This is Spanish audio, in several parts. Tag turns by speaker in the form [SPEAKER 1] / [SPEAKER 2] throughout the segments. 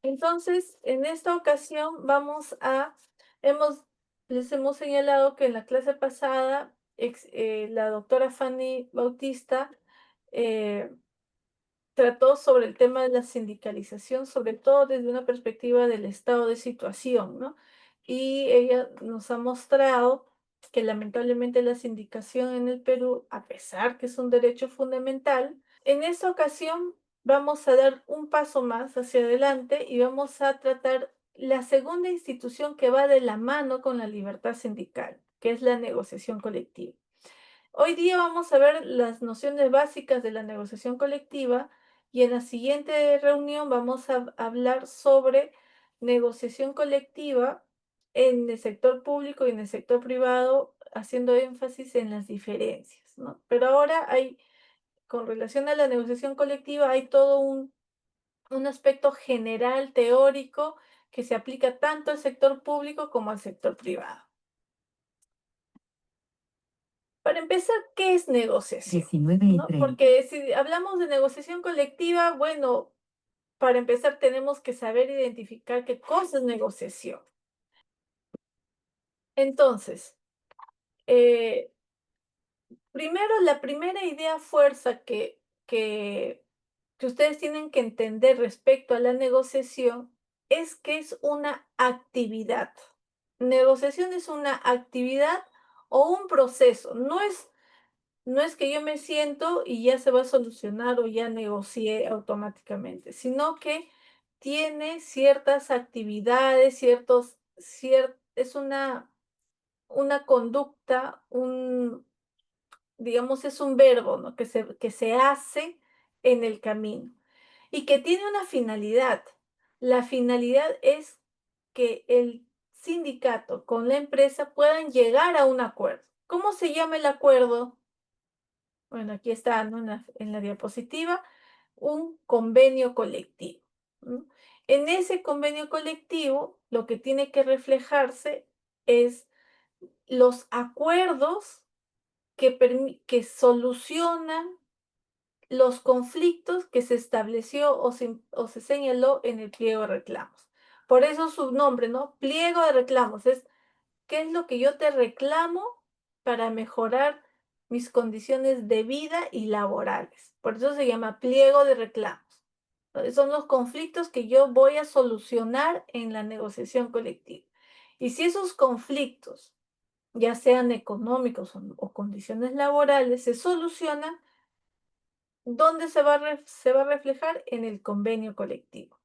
[SPEAKER 1] Entonces, en esta ocasión hemos, les hemos señalado que en la clase pasada la doctora Fanny Bautista eh, trató sobre el tema de la sindicalización, sobre todo desde una perspectiva del estado de situación, ¿no? Y ella nos ha mostrado que lamentablemente la sindicación en el Perú, a pesar que es un derecho fundamental, en esta ocasión vamos a dar un paso más hacia adelante y vamos a tratar la segunda institución que va de la mano con la libertad sindical, que es la negociación colectiva. Hoy día vamos a ver las nociones básicas de la negociación colectiva y en la siguiente reunión vamos a hablar sobre negociación colectiva en el sector público y en el sector privado, haciendo énfasis en las diferencias, ¿no? Pero ahora con relación a la negociación colectiva, hay todo un aspecto general, teórico, que se aplica tanto al sector público como al sector privado. Para empezar, ¿qué es negociación? 19:30. Porque si hablamos de negociación colectiva, bueno, para empezar tenemos que saber identificar qué cosa es negociación. Entonces, eh, primero, la primera idea fuerza que ustedes tienen que entender respecto a la negociación es que es una actividad. Negociación es una actividad o un proceso, no es que yo me siento y ya se va a solucionar o ya negocié automáticamente, sino que tiene ciertas actividades, es una conducta, digamos, es un verbo, ¿no? Que se hace en el camino y que tiene una finalidad. La finalidad es que el sindicato con la empresa puedan llegar a un acuerdo. ¿Cómo se llama el acuerdo? Bueno, aquí está, ¿no? En la diapositiva, un convenio colectivo, ¿no? En ese convenio colectivo, lo que tiene que reflejarse es los acuerdos que solucionan los conflictos que se estableció o se señaló en el pliego de reclamos. Por eso su nombre, ¿no? Pliego de reclamos es qué es lo que yo te reclamo para mejorar mis condiciones de vida y laborales. Por eso se llama pliego de reclamos. Son los conflictos que yo voy a solucionar en la negociación colectiva. Y si esos conflictos, ya sean económicos o condiciones laborales, se solucionan, ¿dónde se va a reflejar? En el convenio colectivo.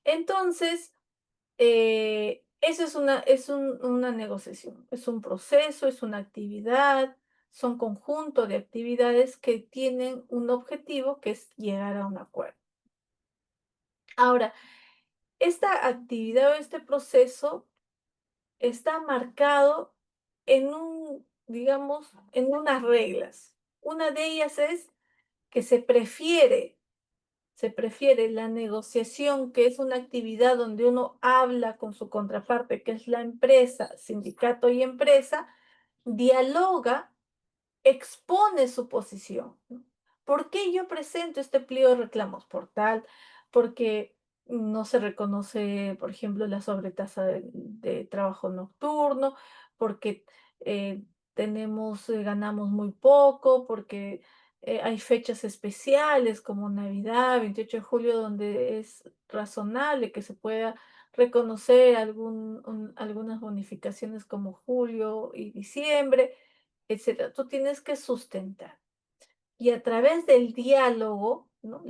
[SPEAKER 1] Entonces, eso una negociación, es un proceso, es una actividad, son conjunto de actividades que tienen un objetivo que es llegar a un acuerdo. Ahora, esta actividad o este proceso está marcado digamos, en unas reglas. Una de ellas es que se prefiere la negociación, que es una actividad donde uno habla con su contraparte, que es la empresa, sindicato y empresa, dialoga, expone su posición, ¿no? ¿Por qué yo presento este pliego de reclamos? Por tal, porque no se reconoce, por ejemplo, la sobretasa de trabajo nocturno, porque eh, ganamos muy poco, porque hay fechas especiales como Navidad, 28 de julio, donde es razonable que se pueda reconocer algunas bonificaciones como julio y diciembre, etcétera. Tú tienes que sustentar. Y a través del diálogo, ¿no?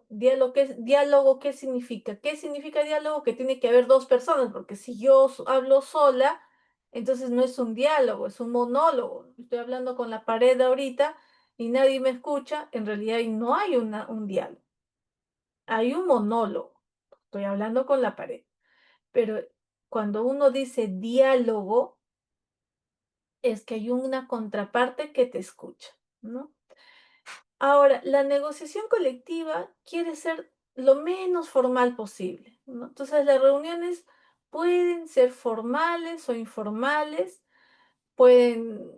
[SPEAKER 1] Diálogo, ¿qué significa? ¿Qué significa diálogo? Que tiene que haber dos personas, porque si yo hablo sola, entonces no es un diálogo, es un monólogo. Estoy hablando con la pared ahorita y nadie me escucha, en realidad no hay un diálogo, hay un monólogo. Estoy hablando con la pared. Pero cuando uno dice diálogo, es que hay una contraparte que te escucha, ¿no? Ahora, la negociación colectiva quiere ser lo menos formal posible, ¿no? Entonces, las reuniones pueden ser formales o informales, pueden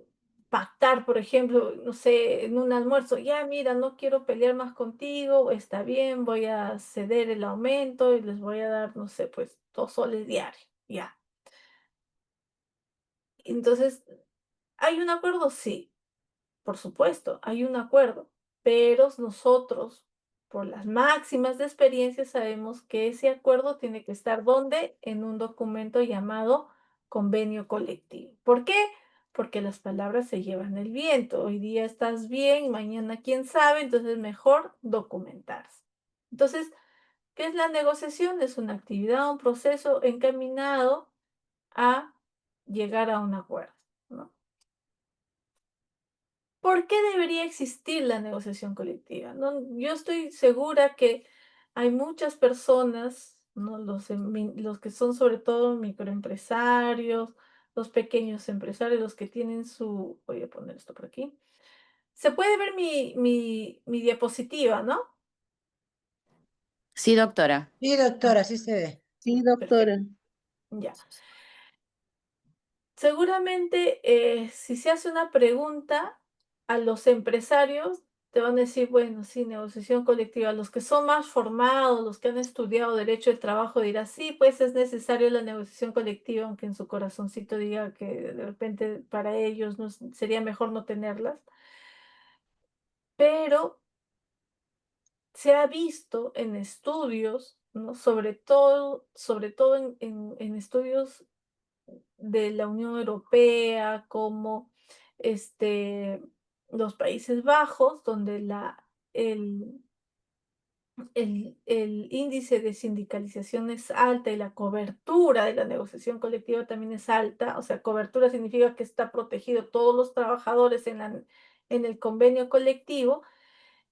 [SPEAKER 1] pactar, por ejemplo, no sé, en un almuerzo, ya mira, no quiero pelear más contigo, está bien, voy a ceder el aumento y les voy a dar, no sé, pues 2 soles diarios, ya. Entonces, ¿hay un acuerdo? Sí. Por supuesto, hay un acuerdo, pero nosotros, por las máximas de experiencia, sabemos que ese acuerdo tiene que estar ¿dónde? En un documento llamado convenio colectivo. ¿Por qué? Porque las palabras se llevan el viento. Hoy día estás bien, mañana quién sabe, entonces mejor documentarse. Entonces, ¿qué es la negociación? Es una actividad, un proceso encaminado a llegar a un acuerdo, ¿no? ¿Por qué debería existir la negociación colectiva? No, yo estoy segura que hay muchas personas, ¿no? Los que son sobre todo microempresarios, los pequeños empresarios, los que tienen su... Voy a poner esto por aquí. Se puede ver mi diapositiva, ¿no?
[SPEAKER 2] Sí, doctora.
[SPEAKER 3] Sí,
[SPEAKER 1] Ah,
[SPEAKER 3] doctora, sí se ve.
[SPEAKER 4] Sí,
[SPEAKER 1] perfecto,
[SPEAKER 4] doctora.
[SPEAKER 1] ya. Seguramente, si se hace una pregunta a los empresarios, te van a decir, bueno, sí, negociación colectiva. Los que son más formados, los que han estudiado derecho del trabajo, dirán, sí, pues es necesario la negociación colectiva, aunque en su corazoncito diga que de repente para ellos no, sería mejor no tenerlas. Pero se ha visto en estudios, ¿no? Sobre todo en estudios de la Unión Europea, como los Países Bajos, donde el índice de sindicalización es alta y la cobertura de la negociación colectiva también es alta. O sea, cobertura significa que está protegido todos los trabajadores en el convenio colectivo.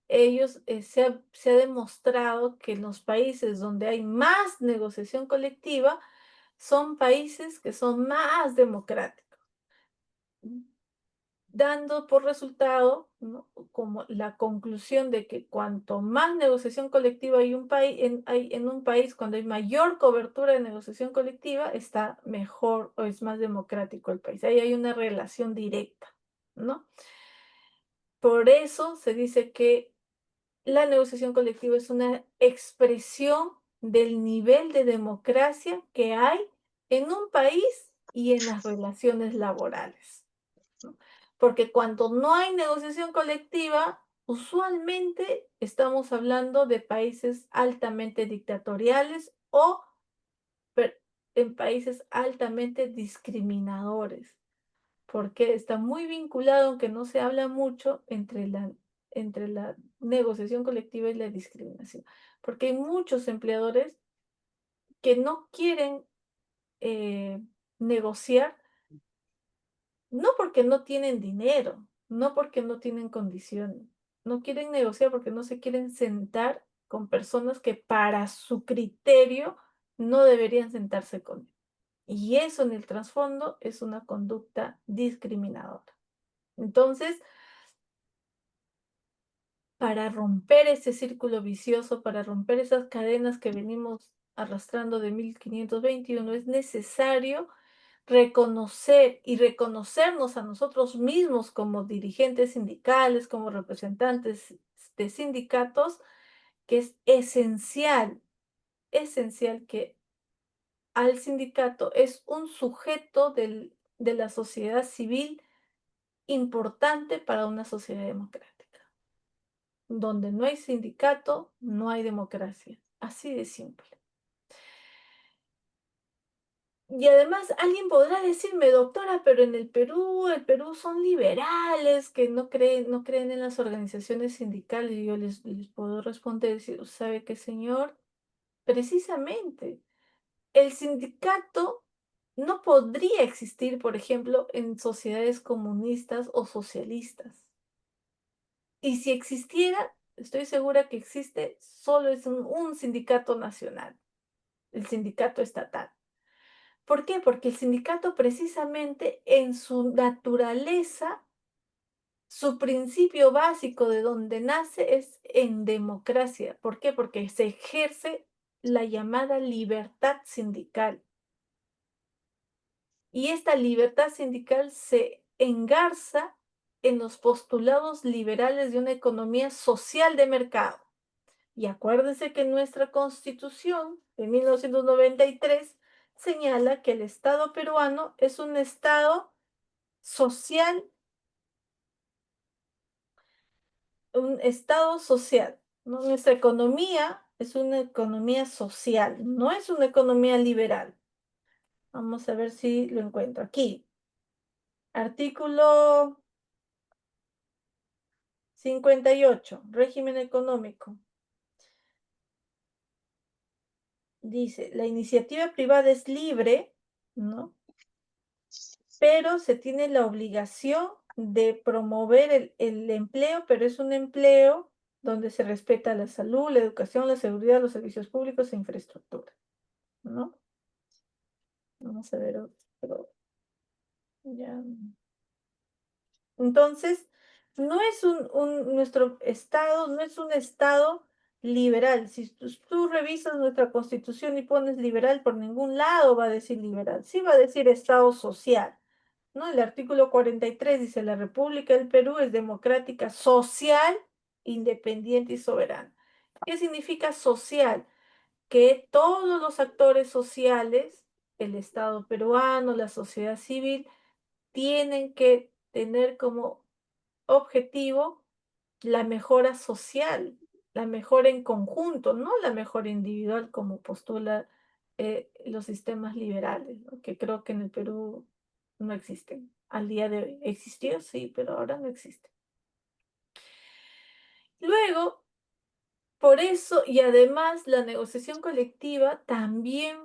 [SPEAKER 1] Ellos, se ha demostrado que en los países donde hay más negociación colectiva, son países que son más democráticos, dando por resultado, ¿no? Como la conclusión de que cuanto más negociación colectiva hay en un país, cuando hay mayor cobertura de negociación colectiva, está mejor o es más democrático el país. Ahí hay una relación directa, ¿no? Por eso se dice que la negociación colectiva es una expresión del nivel de democracia que hay en un país y en las relaciones laborales, ¿no? Porque cuando no hay negociación colectiva, usualmente estamos hablando de países altamente dictatoriales o en países altamente discriminadores, porque está muy vinculado, aunque no se habla mucho, entre la negociación colectiva y la discriminación. Porque hay muchos empleadores que no quieren negociar, no porque no tienen dinero, no porque no tienen condiciones, no quieren negociar porque no se quieren sentar con personas que para su criterio no deberían sentarse con él. Y eso en el trasfondo es una conducta discriminadora. Entonces, para romper ese círculo vicioso, para romper esas cadenas que venimos arrastrando de 1521, es necesario reconocer y reconocernos a nosotros mismos como dirigentes sindicales, como representantes de sindicatos, que es esencial que al sindicato es un sujeto de la sociedad civil importante para una sociedad democrática. Donde no hay sindicato, no hay democracia. Así de simple. Y además alguien podrá decirme, doctora, pero en el Perú son liberales, que no creen en las organizaciones sindicales. Y yo les puedo responder, decir, ¿sabe qué, señor? Precisamente, el sindicato no podría existir, por ejemplo, en sociedades comunistas o socialistas. Y si existiera, estoy segura que existe, solo es un sindicato nacional, el sindicato estatal. ¿Por qué? Porque el sindicato precisamente en su naturaleza, su principio básico de donde nace es en democracia. ¿Por qué? Porque se ejerce la llamada libertad sindical. Y esta libertad sindical se engarza en los postulados liberales de una economía social de mercado. Y acuérdense que nuestra Constitución de 1993 señala que el Estado peruano es un Estado social, un Estado social, ¿no? Nuestra economía es una economía social, no es una economía liberal. Vamos a ver si lo encuentro aquí. Artículo 58, régimen económico. Dice, la iniciativa privada es libre, ¿no? Pero se tiene la obligación de promover el empleo, pero es un empleo donde se respeta la salud, la educación, la seguridad, los servicios públicos e infraestructura, ¿no? Vamos a ver otro. Ya. Entonces, no es nuestro Estado, no es un Estado liberal. Si tú revisas nuestra Constitución y pones liberal, por ningún lado va a decir liberal, sí va a decir Estado social, ¿no? El artículo 43 dice, la República del Perú es democrática, social, independiente y soberana. ¿Qué significa social? Que todos los actores sociales, el Estado peruano, la sociedad civil, tienen que tener como objetivo la mejora social, la mejora en conjunto, no la mejora individual como postula los sistemas liberales, ¿no? Que creo que en el Perú no existen. Al día de hoy existió, sí, pero ahora no existe. Luego, por eso y además la negociación colectiva también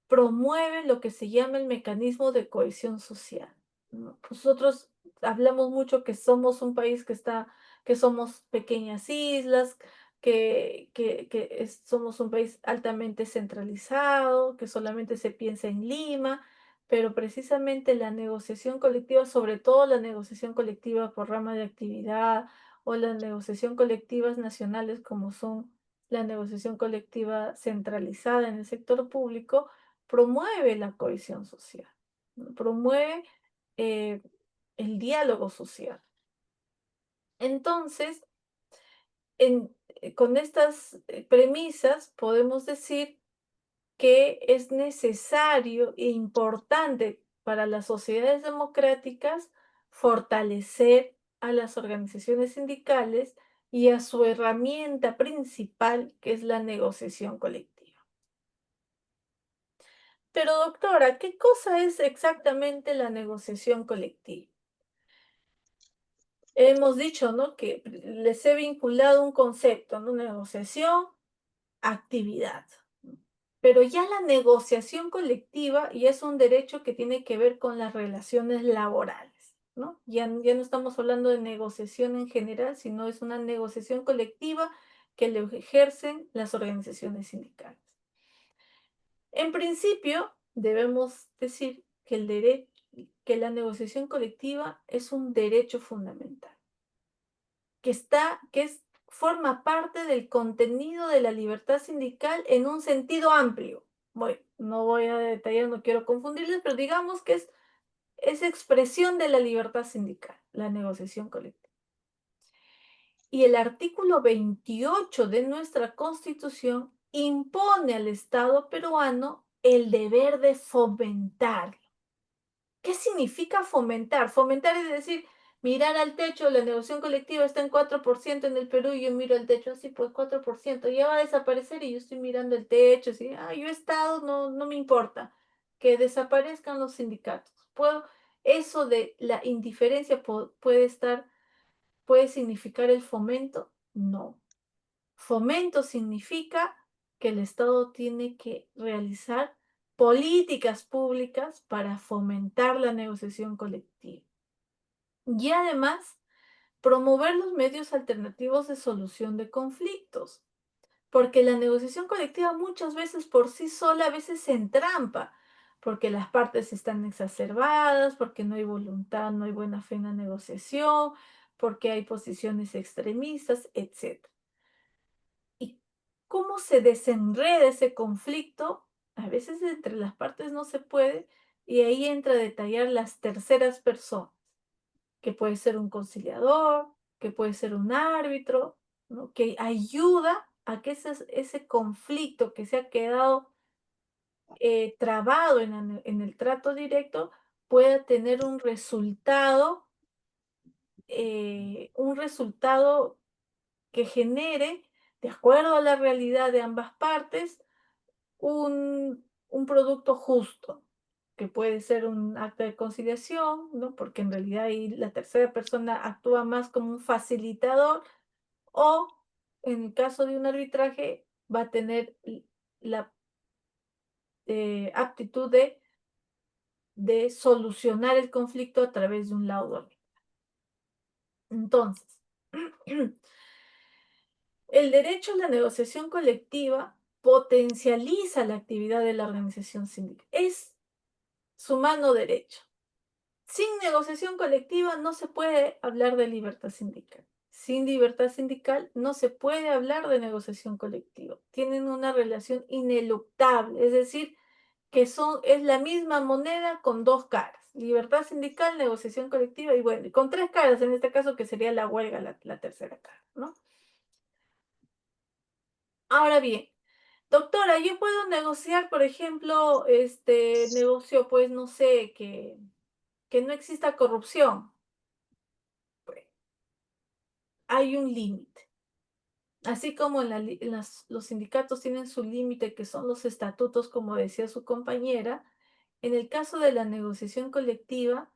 [SPEAKER 1] promueve lo que se llama el mecanismo de cohesión social, ¿no? Nosotros hablamos mucho que somos un país que somos pequeñas islas, que somos un país altamente centralizado, que solamente se piensa en Lima, pero precisamente la negociación colectiva, sobre todo la negociación colectiva por rama de actividad o las negociación colectivas nacionales como son la negociación colectiva centralizada en el sector público, promueve la cohesión social, ¿no? Promueve eh, el diálogo social. Entonces, con estas premisas podemos decir que es necesario e importante para las sociedades democráticas fortalecer a las organizaciones sindicales y a su herramienta principal, que es la negociación colectiva. Pero doctora, ¿qué cosa es exactamente la negociación colectiva? Hemos dicho, ¿no? Que les he vinculado un concepto, ¿no? Negociación, actividad. Pero ya la negociación colectiva ya es un derecho que tiene que ver con las relaciones laborales, ¿no? Ya no estamos hablando de negociación en general, sino es una negociación colectiva que le ejercen las organizaciones sindicales. En principio, debemos decir que que la negociación colectiva es un derecho fundamental, forma parte del contenido de la libertad sindical en un sentido amplio. No voy a detallar, no quiero confundirles, pero digamos que es expresión de la libertad sindical, la negociación colectiva. Y el artículo 28 de nuestra Constitución impone al Estado peruano el deber de fomentar. ¿Qué significa fomentar? Fomentar es decir, mirar al techo, la negociación colectiva está en 4% en el Perú y yo miro al techo, así pues 4%, ya va a desaparecer y yo estoy mirando el techo, así, yo he estado, no me importa, que desaparezcan los sindicatos. Eso de la indiferencia puede significar el fomento, no. Fomento significa que el Estado tiene que realizar políticas públicas para fomentar la negociación colectiva. Y además, promover los medios alternativos de solución de conflictos, porque la negociación colectiva muchas veces por sí sola a veces se entrampa, porque las partes están exacerbadas, porque no hay voluntad, no hay buena fe en la negociación, porque hay posiciones extremistas, etc. ¿Y cómo se desenreda ese conflicto? A veces entre las partes no se puede y ahí entra a detallar las terceras personas. que puede ser un conciliador, que puede ser un árbitro, ¿no? Que ayuda a que ese conflicto que se ha quedado trabado en el trato directo pueda tener un resultado que genere, de acuerdo a la realidad de ambas partes, un producto justo, que puede ser un acta de conciliación, ¿no? Porque en realidad ahí la tercera persona actúa más como un facilitador, o en el caso de un arbitraje va a tener la aptitud de solucionar el conflicto a través de un laudo. Entonces, el derecho a la negociación colectiva potencializa la actividad de la organización sindical. Es su mano derecha. Sin negociación colectiva no se puede hablar de libertad sindical. Sin libertad sindical no se puede hablar de negociación colectiva. Tienen una relación ineluctable, es decir, es la misma moneda con dos caras. Libertad sindical, negociación colectiva y bueno, y con tres caras en este caso que sería la huelga, la tercera cara, ¿no? Ahora bien, doctora, yo puedo negociar, por ejemplo, negocio, pues no sé, que no exista corrupción. Pues, hay un límite. Así como los sindicatos tienen su límite, que son los estatutos, como decía su compañera, en el caso de la negociación colectiva,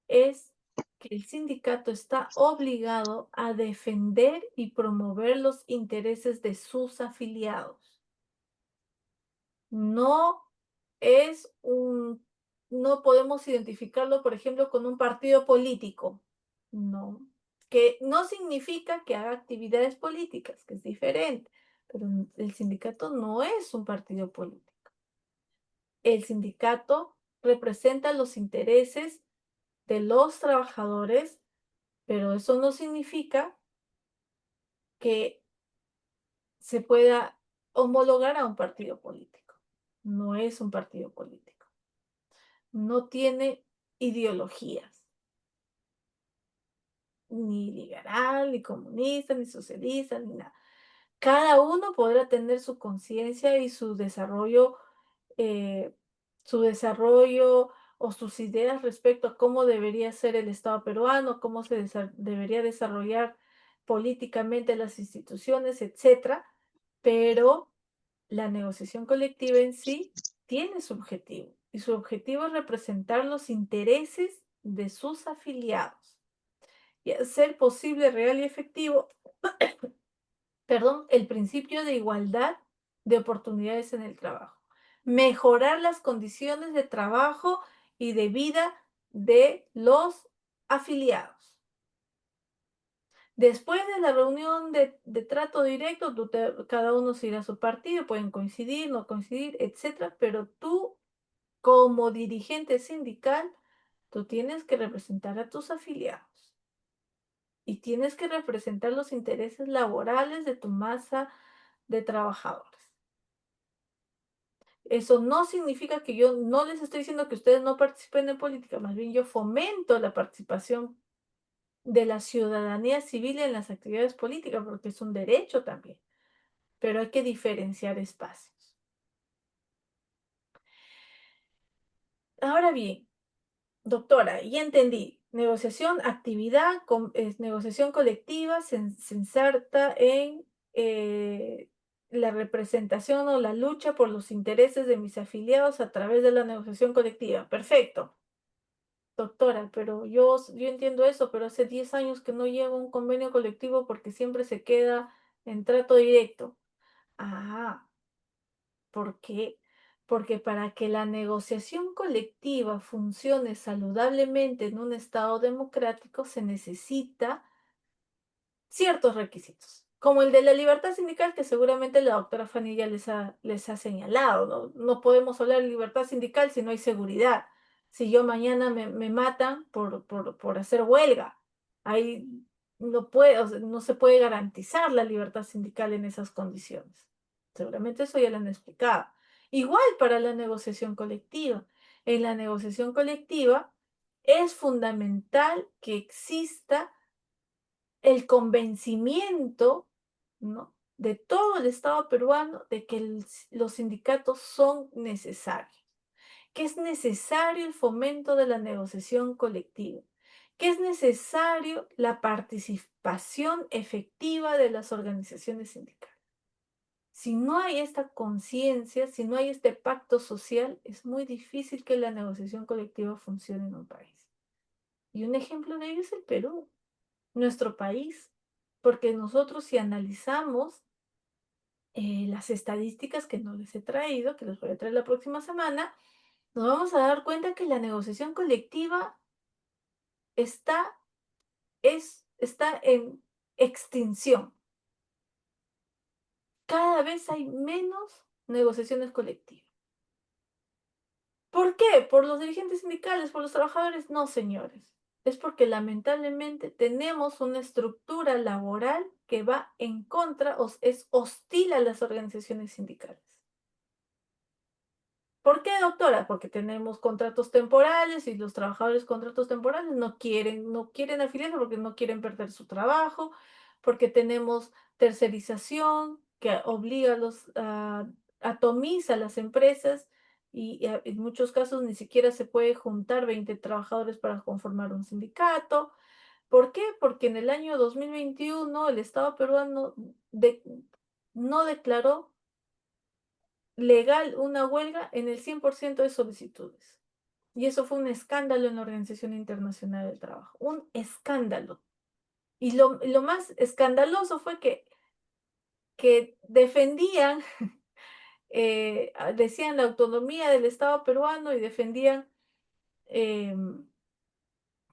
[SPEAKER 1] es que el sindicato está obligado a defender y promover los intereses de sus afiliados. No es un, no podemos identificarlo, por ejemplo, con un partido político. No, que no significa que haga actividades políticas, que es diferente, pero el sindicato no es un partido político. El sindicato representa los intereses de los trabajadores, pero eso no significa que se pueda homologar a un partido político. No es un partido político. No tiene ideologías, ni liberal, ni comunista, ni socialista, ni nada. Cada uno podrá tener su conciencia y eh, su desarrollo o sus ideas respecto a cómo debería ser el Estado peruano, cómo debería desarrollar políticamente las instituciones, etcétera, pero la negociación colectiva en sí tiene su objetivo, y su objetivo es representar los intereses de sus afiliados y hacer posible, real y efectivo, perdón, el principio de igualdad de oportunidades en el trabajo, mejorar las condiciones de trabajo y de vida de los afiliados. Después de la reunión de trato directo, cada uno se irá a su partido, pueden coincidir, no coincidir, etcétera, pero tú, como dirigente sindical, tú tienes que representar a tus afiliados y tienes que representar los intereses laborales de tu masa de trabajadores. Eso no significa que yo no les estoy diciendo que ustedes no participen en política, más bien yo fomento la participación de la ciudadanía civil en las actividades políticas, porque es un derecho también, pero hay que diferenciar espacios. Ahora bien, doctora, ya entendí. Negociación, actividad, negociación colectiva se ensarta en la representación o la lucha por los intereses de mis afiliados a través de la negociación colectiva. Perfecto. Doctora, pero yo entiendo eso, pero hace 10 años que no llevo un convenio colectivo porque siempre se queda en trato directo. Ah, ¿por qué? Porque para que la negociación colectiva funcione saludablemente en un Estado democrático se necesita ciertos requisitos, como el de la libertad sindical, que seguramente la doctora Fanilla les ha señalado, ¿no? No podemos hablar de libertad sindical si no hay seguridad. Si yo mañana me matan por hacer huelga, ahí no puede, o sea, no se puede garantizar la libertad sindical en esas condiciones. Seguramente eso ya lo han explicado. Igual para la negociación colectiva. En la negociación colectiva, Es fundamental que exista el convencimiento, ¿no?, de todo el Estado peruano de que los sindicatos son necesarios, que es necesario el fomento de la negociación colectiva, que es necesario la participación efectiva de las organizaciones sindicales. Si no hay esta conciencia, si no hay este pacto social, es muy difícil que la negociación colectiva funcione en un país. Y un ejemplo de ello es el Perú, nuestro país, porque nosotros si analizamos las estadísticas que no les he traído, que les voy a traer la próxima semana, nos vamos a dar cuenta que la negociación colectiva está, está en extinción. Cada vez hay menos negociaciones colectivas. ¿Por qué? ¿Por los dirigentes sindicales, por los trabajadores? No, señores. Es porque lamentablemente tenemos una estructura laboral que va en contra, es hostil a las organizaciones sindicales. ¿Por qué, doctora? Porque tenemos contratos temporales y los trabajadores contratos temporales no quieren afiliarse porque no quieren perder su trabajo, porque tenemos tercerización que obliga atomiza a las empresas y en muchos casos ni siquiera se puede juntar 20 trabajadores para conformar un sindicato. ¿Por qué? Porque en el año 2021 el Estado peruano no declaró legal una huelga en el 100% de solicitudes. Y eso fue un escándalo en la Organización Internacional del Trabajo, un escándalo. Y lo más escandaloso fue que defendían, decían la autonomía del Estado peruano y defendían em,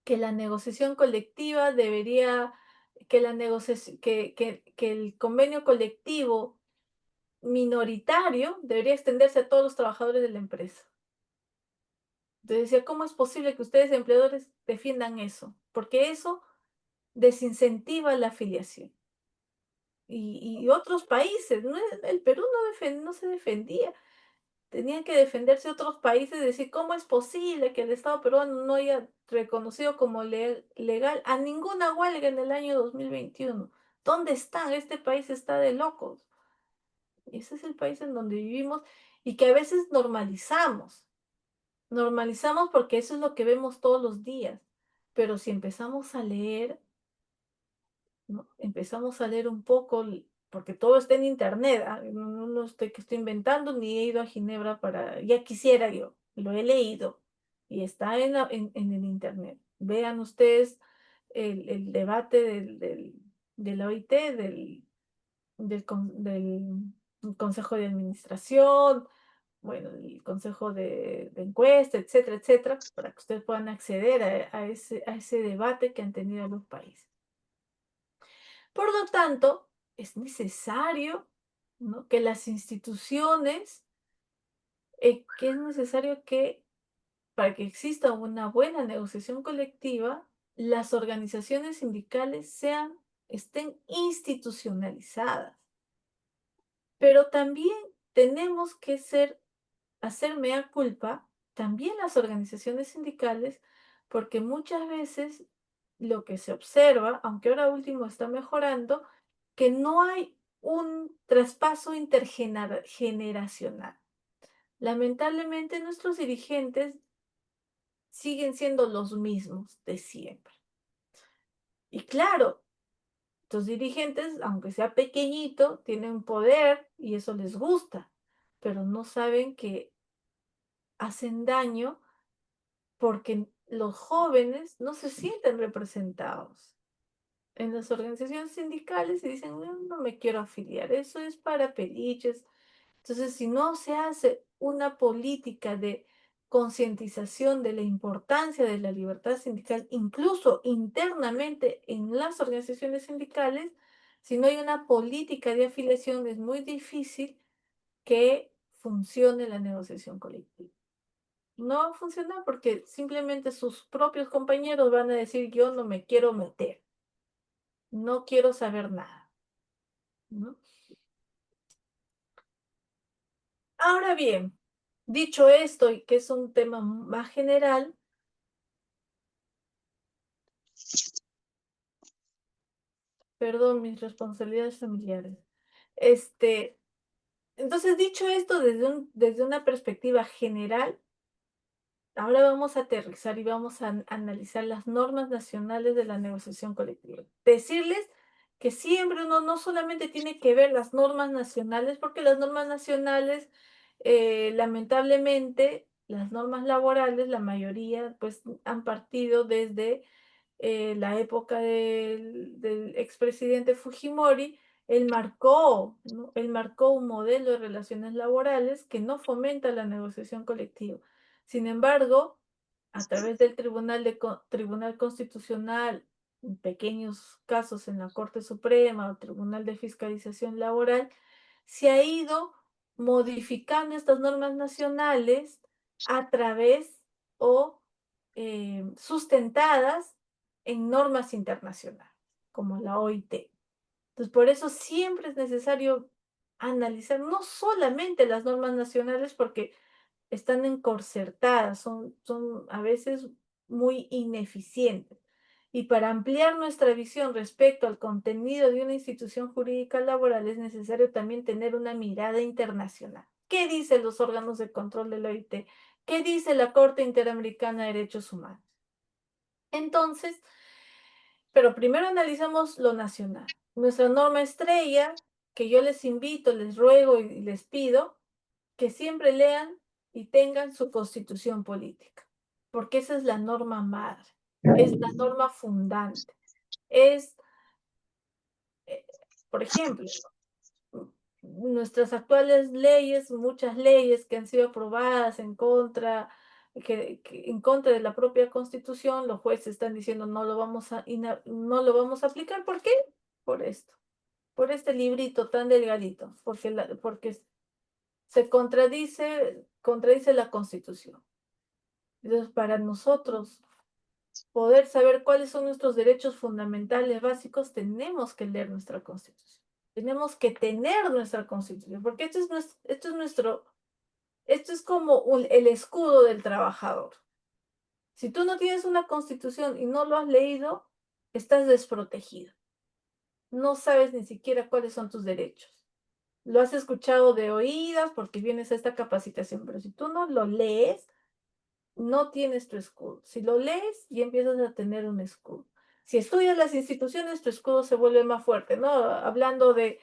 [SPEAKER 1] que la negociación colectiva debería, que, la negociación, que el convenio colectivo minoritario debería extenderse a todos los trabajadores de la empresa. Entonces decía, ¿cómo es posible que ustedes, empleadores, defiendan eso? Porque eso desincentiva la afiliación. Y otros países, ¿no? El Perú no se defendía. Tenían que defenderse otros países, decir, ¿cómo es posible que el Estado peruano no haya reconocido como legal a ninguna huelga en el año 2021? ¿Dónde están? Este país está de locos. Ese es el país en donde vivimos y que a veces normalizamos. Normalizamos porque eso es lo que vemos todos los días. Pero si empezamos a leer, ¿no? Empezamos a leer un poco, porque todo está en internet. No estoy que estoy inventando, ni he ido a Ginebra para, ya quisiera yo, lo he leído y está en el internet. Vean ustedes el debate de la OIT, del Consejo de Administración, bueno, el consejo de encuesta, etcétera, etcétera, para que ustedes puedan acceder a ese debate que han tenido los países. Por lo tanto, es necesario, ¿no?, que las instituciones, que es necesario que para que exista una buena negociación colectiva, las organizaciones sindicales estén institucionalizadas. Pero también tenemos que hacer mea culpa, también las organizaciones sindicales, porque muchas veces lo que se observa, aunque ahora último está mejorando, que no hay un traspaso intergeneracional. Lamentablemente nuestros dirigentes siguen siendo los mismos de siempre. Y claro, estos dirigentes, aunque sea pequeñito, tienen poder y eso les gusta, pero no saben que hacen daño porque los jóvenes no se sienten representados en las organizaciones sindicales y dicen, no, no me quiero afiliar, eso es para peliches. Entonces, si no se hace una política de concientización de la importancia de la libertad sindical, incluso internamente en las organizaciones sindicales, si no hay una política de afiliación, es muy difícil que funcione la negociación colectiva. No va a funcionar porque simplemente sus propios compañeros van a decir, yo no me quiero meter, no quiero saber nada, ¿no? Ahora bien, dicho esto y que es un tema más general, Perdón, mis responsabilidades familiares. Entonces, dicho esto desde una perspectiva general, ahora vamos a aterrizar y vamos a analizar las normas nacionales de la negociación colectiva. Decirles que siempre uno no solamente tiene que ver las normas nacionales, porque las normas nacionales, lamentablemente, las normas laborales, la mayoría, pues han partido desde la época del expresidente Fujimori. Él marcó, ¿no? Él marcó un modelo de relaciones laborales que no fomenta la negociación colectiva. Sin embargo, a través del Tribunal Constitucional, en pequeños casos en la Corte Suprema o Tribunal de Fiscalización Laboral, se ha ido modificando estas normas nacionales a través o sustentadas en normas internacionales, como la OIT. Entonces, por eso siempre es necesario analizar no solamente las normas nacionales, porque están encorsetadas, son a veces muy ineficientes. Y para ampliar nuestra visión respecto al contenido de una institución jurídica laboral es necesario también tener una mirada internacional. ¿Qué dicen los órganos de control de la OIT? ¿Qué dice la Corte Interamericana de Derechos Humanos? Entonces, pero primero analizamos lo nacional. Nuestra norma estrella, que yo les invito, les ruego y les pido, que siempre lean y tengan su constitución política, porque esa es la norma madre, es la norma fundante. Es, eh, por ejemplo, nuestras actuales leyes, muchas leyes que han sido aprobadas en contra, en contra de la propia Constitución, los jueces están diciendo no lo vamos a aplicar. ¿Por qué? Por esto, por este librito tan delgadito, porque contradice la Constitución. Entonces, para nosotros poder saber cuáles son nuestros derechos fundamentales básicos, tenemos que leer nuestra Constitución. Tenemos que tener nuestra Constitución, porque esto es como el escudo del trabajador. Si tú no tienes una Constitución y no lo has leído, estás desprotegido. No sabes ni siquiera cuáles son tus derechos. Lo has escuchado de oídas porque vienes a esta capacitación, pero si tú no lo lees, no tienes tu escudo. Si lo lees, ya empiezas a tener un escudo. Si estudias las instituciones, tu escudo se vuelve más fuerte, ¿no? Hablando de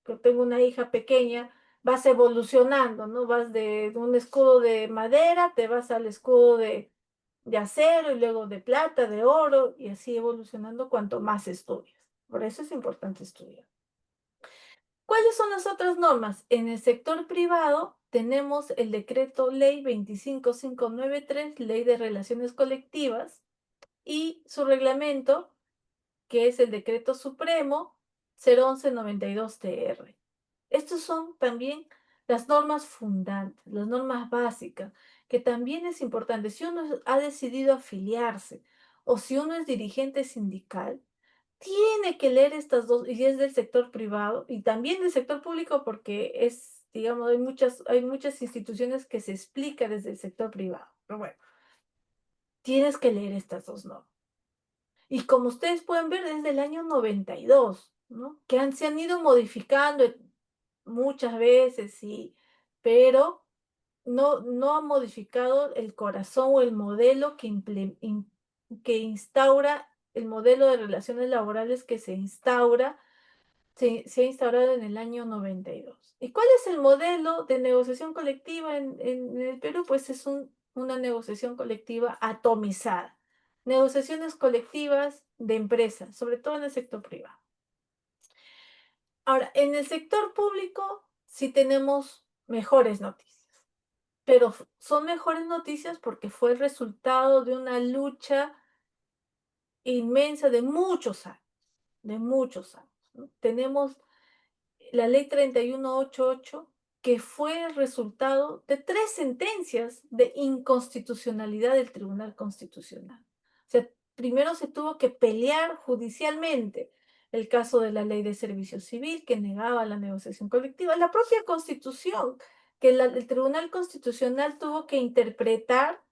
[SPEAKER 1] que tengo una hija pequeña, vas evolucionando, ¿no? Vas de un escudo de madera, te vas al escudo de acero y luego de plata, de oro, y así evolucionando cuanto más estudias. Por eso es importante estudiar. ¿Cuáles son las otras normas? En el sector privado tenemos el decreto ley 25593, ley de relaciones colectivas, y su reglamento, que es el decreto supremo 01192-TR. Estos son también las normas fundantes, las normas básicas, que también es importante. Si uno ha decidido afiliarse o si uno es dirigente sindical, tiene que leer estas dos, y es del sector privado y también del sector público, porque es, digamos, hay muchas instituciones que se explica desde el sector privado. Pero bueno, tienes que leer estas dos normas. Y como ustedes pueden ver, desde el año 92, ¿no? Se han ido modificando muchas veces, sí, pero no ha modificado el corazón o el modelo que instaura, el modelo de relaciones laborales que se ha instaurado en el año 92. ¿Y cuál es el modelo de negociación colectiva en el Perú? Pues es una negociación colectiva atomizada. Negociaciones colectivas de empresas, sobre todo en el sector privado. Ahora, en el sector público sí tenemos mejores noticias, pero son mejores noticias porque fue el resultado de una lucha inmensa de muchos años, ¿no? Tenemos la ley 3188, que fue el resultado de 3 sentencias de inconstitucionalidad del Tribunal Constitucional. O sea, primero se tuvo que pelear judicialmente el caso de la ley de servicio civil, que negaba la negociación colectiva, la propia Constitución, que el Tribunal Constitucional tuvo que interpretar,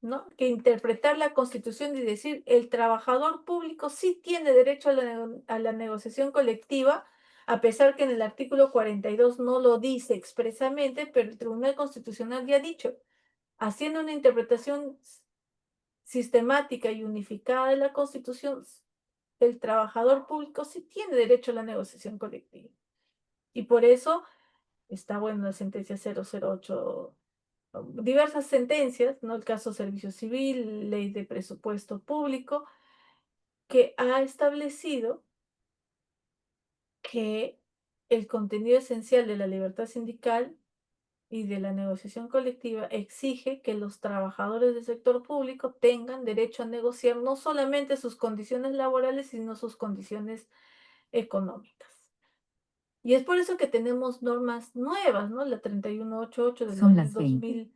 [SPEAKER 1] ¿no? Que interpretar la Constitución y decir, el trabajador público sí tiene derecho a la negociación colectiva, a pesar que en el artículo 42 no lo dice expresamente, pero el Tribunal Constitucional ya ha dicho, haciendo una interpretación sistemática y unificada de la Constitución, el trabajador público sí tiene derecho a la negociación colectiva. Y por eso está, bueno, la sentencia 008, diversas sentencias, ¿no? El caso Servicio Civil, Ley de Presupuesto Público, que ha establecido que el contenido esencial de la libertad sindical y de la negociación colectiva exige que los trabajadores del sector público tengan derecho a negociar no solamente sus condiciones laborales, sino sus condiciones económicas. Y es por eso que tenemos normas nuevas, ¿no? La 3188 del
[SPEAKER 2] Son
[SPEAKER 1] año
[SPEAKER 2] las 20.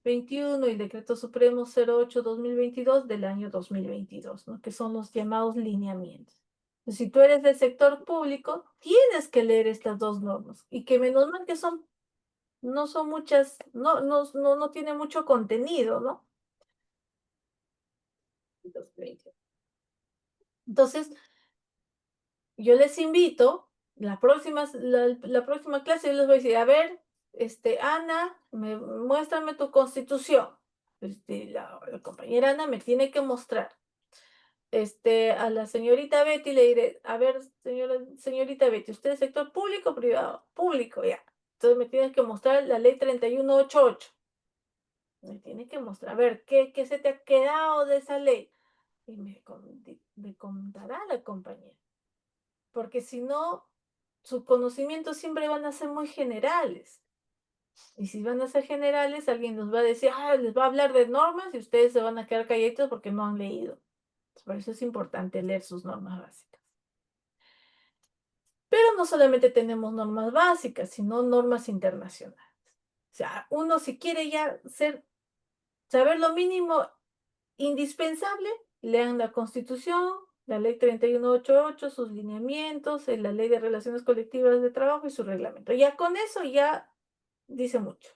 [SPEAKER 1] 2021 y el Decreto Supremo 08/2022 del año 2022, ¿no? Que son los llamados lineamientos. Entonces, si tú eres del sector público, tienes que leer estas dos normas y que menos mal que son, no son muchas, no tiene mucho contenido, ¿no? Entonces, yo les invito, la próxima clase yo les voy a decir, a ver, Ana, muéstrame tu constitución. La compañera Ana me tiene que mostrar. A la señorita Betty le diré, a ver, señorita Betty, ¿usted es sector público o privado? Público, ya. Entonces me tienes que mostrar la ley 3188. Me tiene que mostrar, a ver, ¿qué se te ha quedado de esa ley? Y me contará la compañera. Porque si no, sus conocimientos siempre van a ser muy generales. Y si van a ser generales, alguien nos va a decir, les va a hablar de normas y ustedes se van a quedar calladitos porque no han leído. Por eso es importante leer sus normas básicas. Pero no solamente tenemos normas básicas, sino normas internacionales. O sea, uno si quiere ya saber lo mínimo indispensable, lean la Constitución, la Ley 3188, sus lineamientos, la Ley de Relaciones Colectivas de Trabajo y su reglamento. Ya con eso ya dice mucho.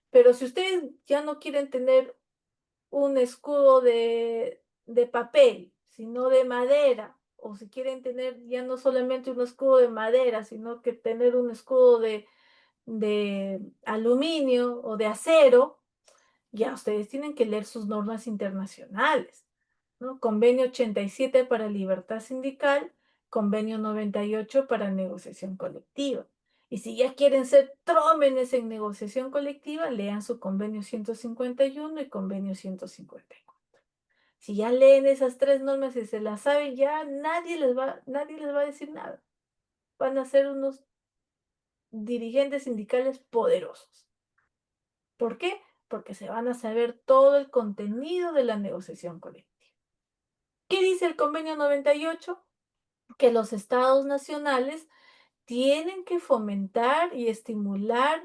[SPEAKER 1] Pero si ustedes ya no quieren tener un escudo de papel, sino de madera, o si quieren tener ya no solamente un escudo de madera, sino que tener un escudo de aluminio o de acero, ya ustedes tienen que leer sus normas internacionales, ¿no? Convenio 87 para libertad sindical, convenio 98 para negociación colectiva. Y si ya quieren ser trómenes en negociación colectiva, lean su convenio 151 y convenio 154. Si ya leen esas tres normas y se las saben, ya nadie les va a decir nada. Van a ser unos dirigentes sindicales poderosos. ¿Por qué? Porque se van a saber todo el contenido de la negociación colectiva. ¿Qué dice el convenio 98? Que los estados nacionales tienen que fomentar y estimular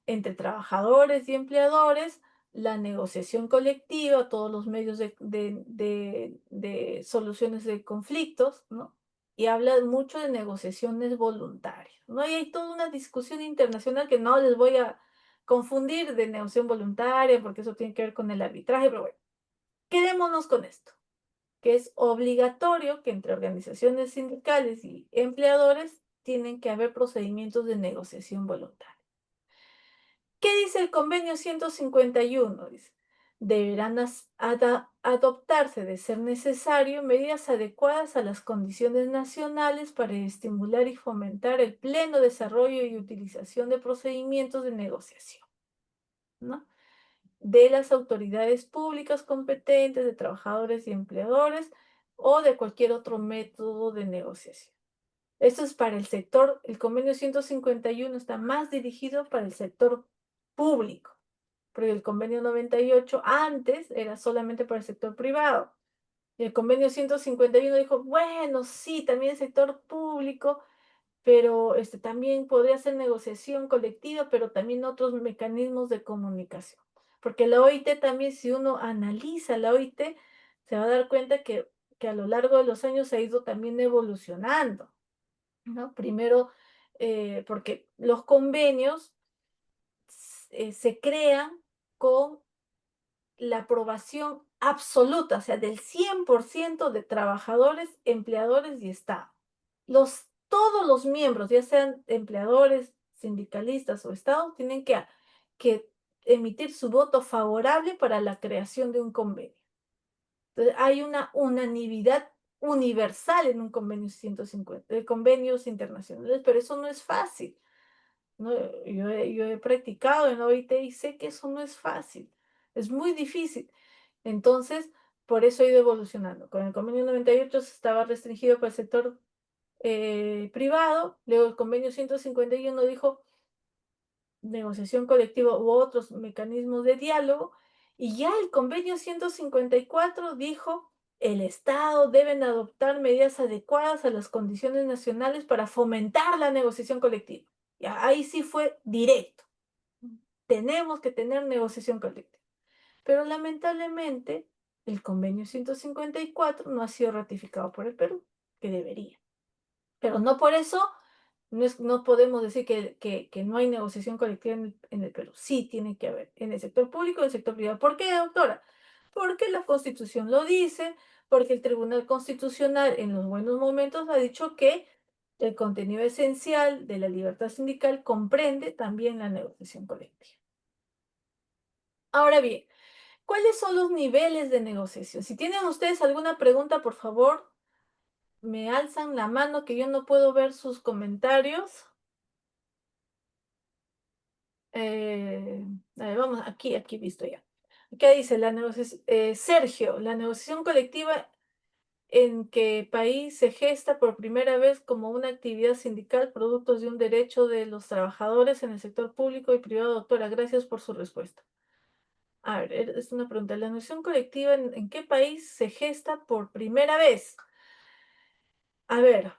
[SPEAKER 1] entre trabajadores y empleadores la negociación colectiva, todos los medios de soluciones de conflictos, ¿no? Y habla mucho de negociaciones voluntarias, ¿no? Y hay toda una discusión internacional que no les voy a confundir de negociación voluntaria, porque eso tiene que ver con el arbitraje, pero bueno, quedémonos con esto, que es obligatorio que entre organizaciones sindicales y empleadores tienen que haber procedimientos de negociación voluntaria. ¿Qué dice el convenio 151? Dice, deberán adoptarse, de ser necesario, medidas adecuadas a las condiciones nacionales para estimular y fomentar el pleno desarrollo y utilización de procedimientos de negociación, ¿no? De las autoridades públicas competentes, de trabajadores y empleadores o de cualquier otro método de negociación. Esto es para el sector, el convenio 151 está más dirigido para el sector público, porque el convenio 98 antes era solamente para el sector privado. Y el convenio 151 dijo, bueno, sí, también el sector público, pero también podría ser negociación colectiva, pero también otros mecanismos de comunicación. Porque la OIT también, si uno analiza la OIT, se va a dar cuenta que a lo largo de los años ha ido también evolucionando, ¿no? Primero, porque los convenios se crean con la aprobación absoluta, o sea, del 100% de trabajadores, empleadores y Estado. Todos los miembros, ya sean empleadores, sindicalistas o Estado, tienen que emitir su voto favorable para la creación de un convenio. Entonces, hay una unanimidad universal en un convenio 150, convenios internacionales, pero eso no es fácil, ¿no? Yo he practicado en OIT y sé que eso no es fácil, es muy difícil. Entonces, por eso he ido evolucionando. Con el convenio 98 estaba restringido para el sector privado, luego el convenio 151 dijo negociación colectiva u otros mecanismos de diálogo, y ya el convenio 154 dijo el Estado deben adoptar medidas adecuadas a las condiciones nacionales para fomentar la negociación colectiva. Ya, ahí sí fue directo. Tenemos que tener negociación colectiva. Pero lamentablemente el convenio 154 no ha sido ratificado por el Perú, que debería. Pero no por eso no podemos decir que no hay negociación colectiva en el Perú. Sí tiene que haber en el sector público y en el sector privado. ¿Por qué, doctora? Porque la Constitución lo dice, porque el Tribunal Constitucional en los buenos momentos ha dicho que el contenido esencial de la libertad sindical comprende también la negociación colectiva. Ahora bien, ¿cuáles son los niveles de negociación? Si tienen ustedes alguna pregunta, por favor, me alzan la mano que yo no puedo ver sus comentarios. Eh, a ver, vamos, aquí visto ya. ¿Qué dice la negociación? Sergio, la negociación colectiva en qué país se gesta por primera vez como una actividad sindical productos de un derecho de los trabajadores en el sector público y privado. Doctora, gracias por su respuesta. A ver, es una pregunta. ¿La negociación colectiva en qué país se gesta por primera vez? A ver,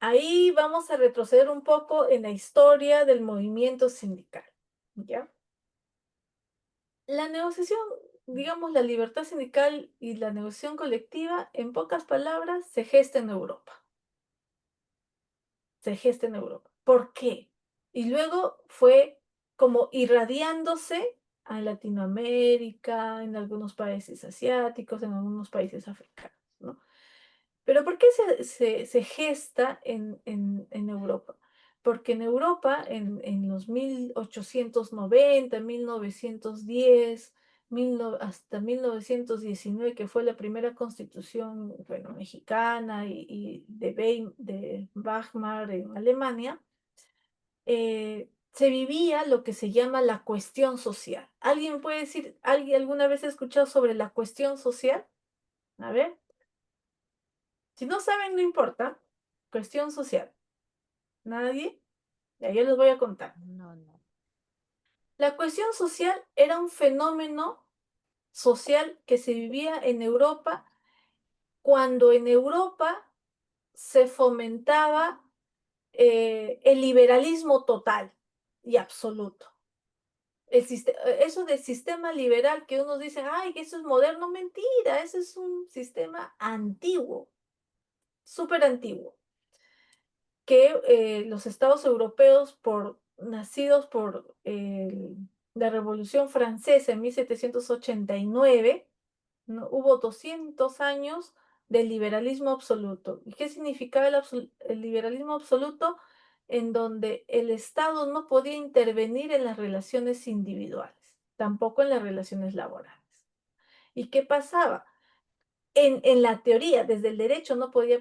[SPEAKER 1] ahí vamos a retroceder un poco en la historia del movimiento sindical, ¿ya? La negociación, digamos, la libertad sindical y la negociación colectiva, en pocas palabras, se gesta en Europa. Se gesta en Europa. ¿Por qué? Y luego fue como irradiándose a Latinoamérica, en algunos países asiáticos, en algunos países africanos, ¿no? Pero ¿por qué se gesta en Europa? Porque en Europa, en los 1890, 1910, hasta 1919, que fue la primera constitución, bueno, mexicana y de Weimar en Alemania, se vivía lo que se llama la cuestión social. ¿Alguien me puede decir, alguien alguna vez ha escuchado sobre la cuestión social? A ver. Si no saben, no importa. Cuestión social. ¿Nadie? Ya, yo les voy a contar.
[SPEAKER 2] No, no.
[SPEAKER 1] La cuestión social era un fenómeno social que se vivía en Europa cuando en Europa se fomentaba el liberalismo total y absoluto. Eso del sistema liberal que unos dicen, ay, que eso es moderno, mentira, ese es un sistema antiguo, súper antiguo. Que los estados europeos, nacidos por la Revolución Francesa en 1789, ¿no? Hubo 200 años de liberalismo absoluto. ¿Y qué significaba el liberalismo absoluto? En donde el Estado no podía intervenir en las relaciones individuales, tampoco en las relaciones laborales. ¿Y qué pasaba? En la teoría, desde el derecho, no podía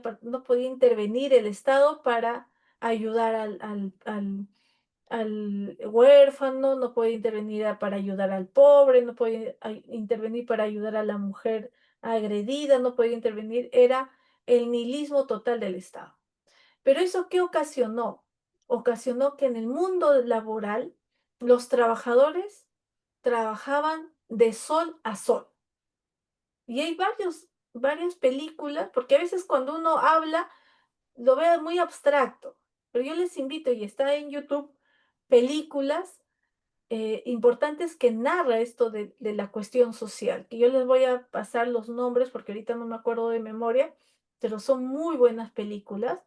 [SPEAKER 1] intervenir el Estado para ayudar al huérfano, no puede intervenir para ayudar al pobre, no puede intervenir para ayudar a la mujer agredida, no puede intervenir, era el nihilismo total del Estado. Pero ¿eso qué ocasionó? Ocasionó que en el mundo laboral los trabajadores trabajaban de sol a sol. Y hay varias películas, porque a veces cuando uno habla lo ve muy abstracto, pero yo les invito, y está en YouTube, películas importantes que narra esto de la cuestión social, que yo les voy a pasar los nombres porque ahorita no me acuerdo de memoria, pero son muy buenas películas,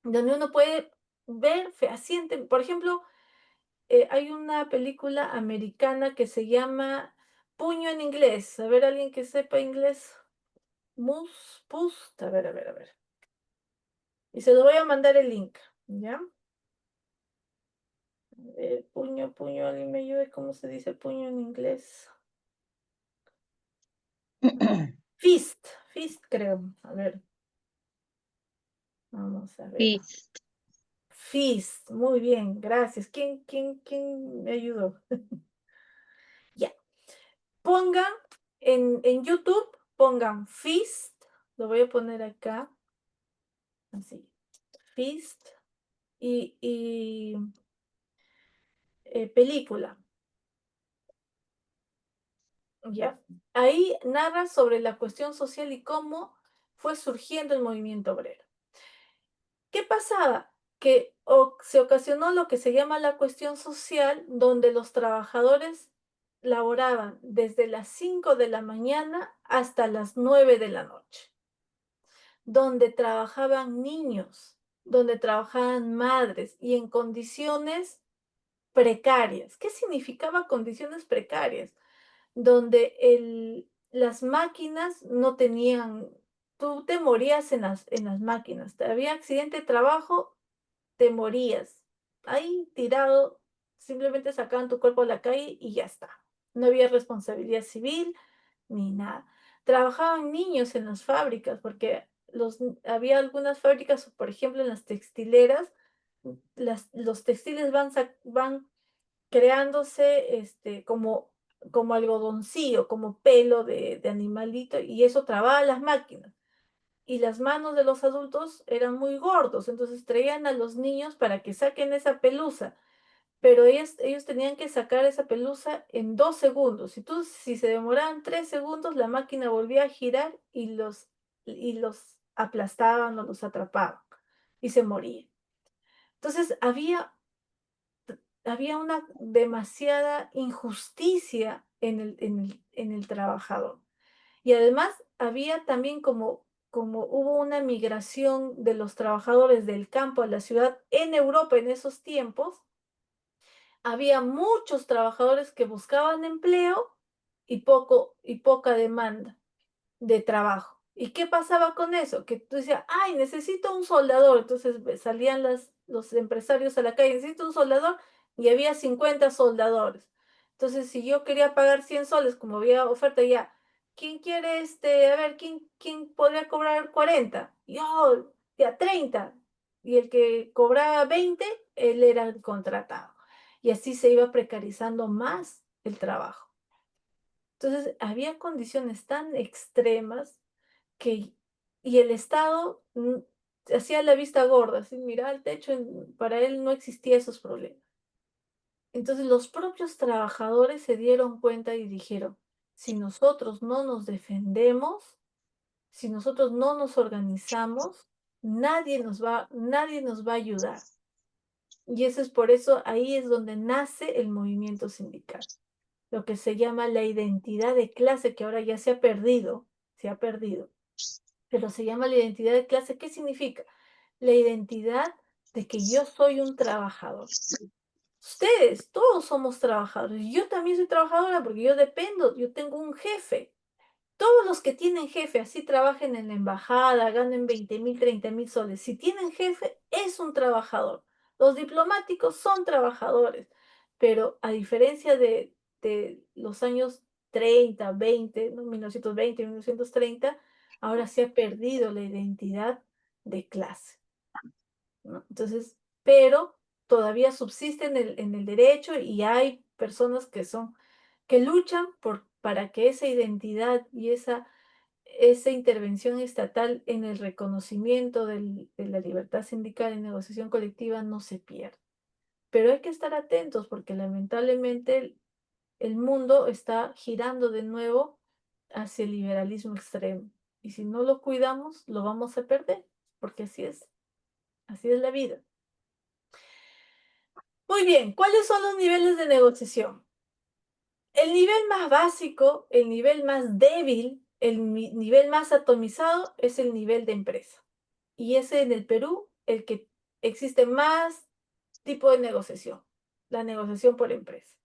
[SPEAKER 1] donde uno puede ver fehaciente, por ejemplo, hay una película americana que se llama puño en inglés. A ver, alguien que sepa inglés. Mus, pus. A ver, a ver, a ver. Y se lo voy a mandar el link, ¿ya? A ver, puño, puño, alguien me ayude, ¿cómo se dice puño en inglés? Fist, fist creo. A ver, vamos a ver.
[SPEAKER 2] Fist.
[SPEAKER 1] Fist, muy bien, gracias. ¿Quién me ayudó? Ya. Pongan en YouTube, pongan Fist. Lo voy a poner acá. Así. Fist y película. ¿Ya? Ahí narra sobre la cuestión social y cómo fue surgiendo el movimiento obrero. ¿Qué pasaba? Que se ocasionó lo que se llama la cuestión social, donde los trabajadores laboraban desde las 5 de la mañana hasta las 9 de la noche, donde trabajaban niños, donde trabajaban madres y en condiciones precarias. ¿Qué significaba condiciones precarias? Donde las máquinas no tenían, tú te morías en las máquinas, te había accidente de trabajo, te morías. Ahí tirado, simplemente sacaban tu cuerpo a la calle y ya está. No había responsabilidad civil ni nada. Trabajaban niños en las fábricas porque había algunas fábricas, por ejemplo, en las textileras, los textiles van creándose como algodoncillo, como pelo de animalito, y eso trababa las máquinas. Y las manos de los adultos eran muy gordos, entonces traían a los niños para que saquen esa pelusa, pero ellos tenían que sacar esa pelusa en 2 segundos. Si se demoraban 3 segundos, la máquina volvía a girar y los aplastaban o los atrapaban y se morían. Entonces había una demasiada injusticia en el trabajador. Y además había también como hubo una migración de los trabajadores del campo a la ciudad en Europa en esos tiempos, había muchos trabajadores que buscaban empleo y poca demanda de trabajo. ¿Y qué pasaba con eso? Que tú decías, ay, necesito un soldador. Entonces salían los empresarios a la calle, necesito un soldador, y había 50 soldadores. Entonces, si yo quería pagar 100 soles, como había oferta ya, ¿quién quiere a ver, quién podría cobrar 40? Yo, ya 30. Y el que cobraba 20, él era el contratado. Y así se iba precarizando más el trabajo. Entonces, había condiciones tan extremas que, y el Estado hacía la vista gorda, así, mira el techo, para él no existía esos problemas. Entonces los propios trabajadores se dieron cuenta y dijeron, si nosotros no nos defendemos, si nosotros no nos organizamos, nadie nos va a ayudar. Y eso es por eso, ahí es donde nace el movimiento sindical, lo que se llama la identidad de clase, que ahora ya se ha perdido, pero se llama la identidad de clase. ¿Qué significa? La identidad de que yo soy un trabajador. Ustedes, todos somos trabajadores. Yo también soy trabajadora porque yo dependo, yo tengo un jefe. Todos los que tienen jefe, así trabajen en la embajada, ganen 20.000, 30.000 soles. Si tienen jefe, es un trabajador. Los diplomáticos son trabajadores, pero a diferencia de los años 30, 20, ¿no? 1920, 1930, ahora se ha perdido la identidad de clase, ¿no? Entonces, pero todavía subsiste en el derecho y hay personas que luchan para que esa identidad y esa intervención estatal en el reconocimiento de la libertad sindical y negociación colectiva no se pierda. Pero hay que estar atentos porque lamentablemente el mundo está girando de nuevo hacia el liberalismo extremo. Y si no lo cuidamos, lo vamos a perder, porque así es la vida. Muy bien, ¿cuáles son los niveles de negociación? El nivel más básico, el nivel más débil, nivel más atomizado es el nivel de empresa. Y ese en el Perú, el que existe más tipo de negociación, la negociación por empresa.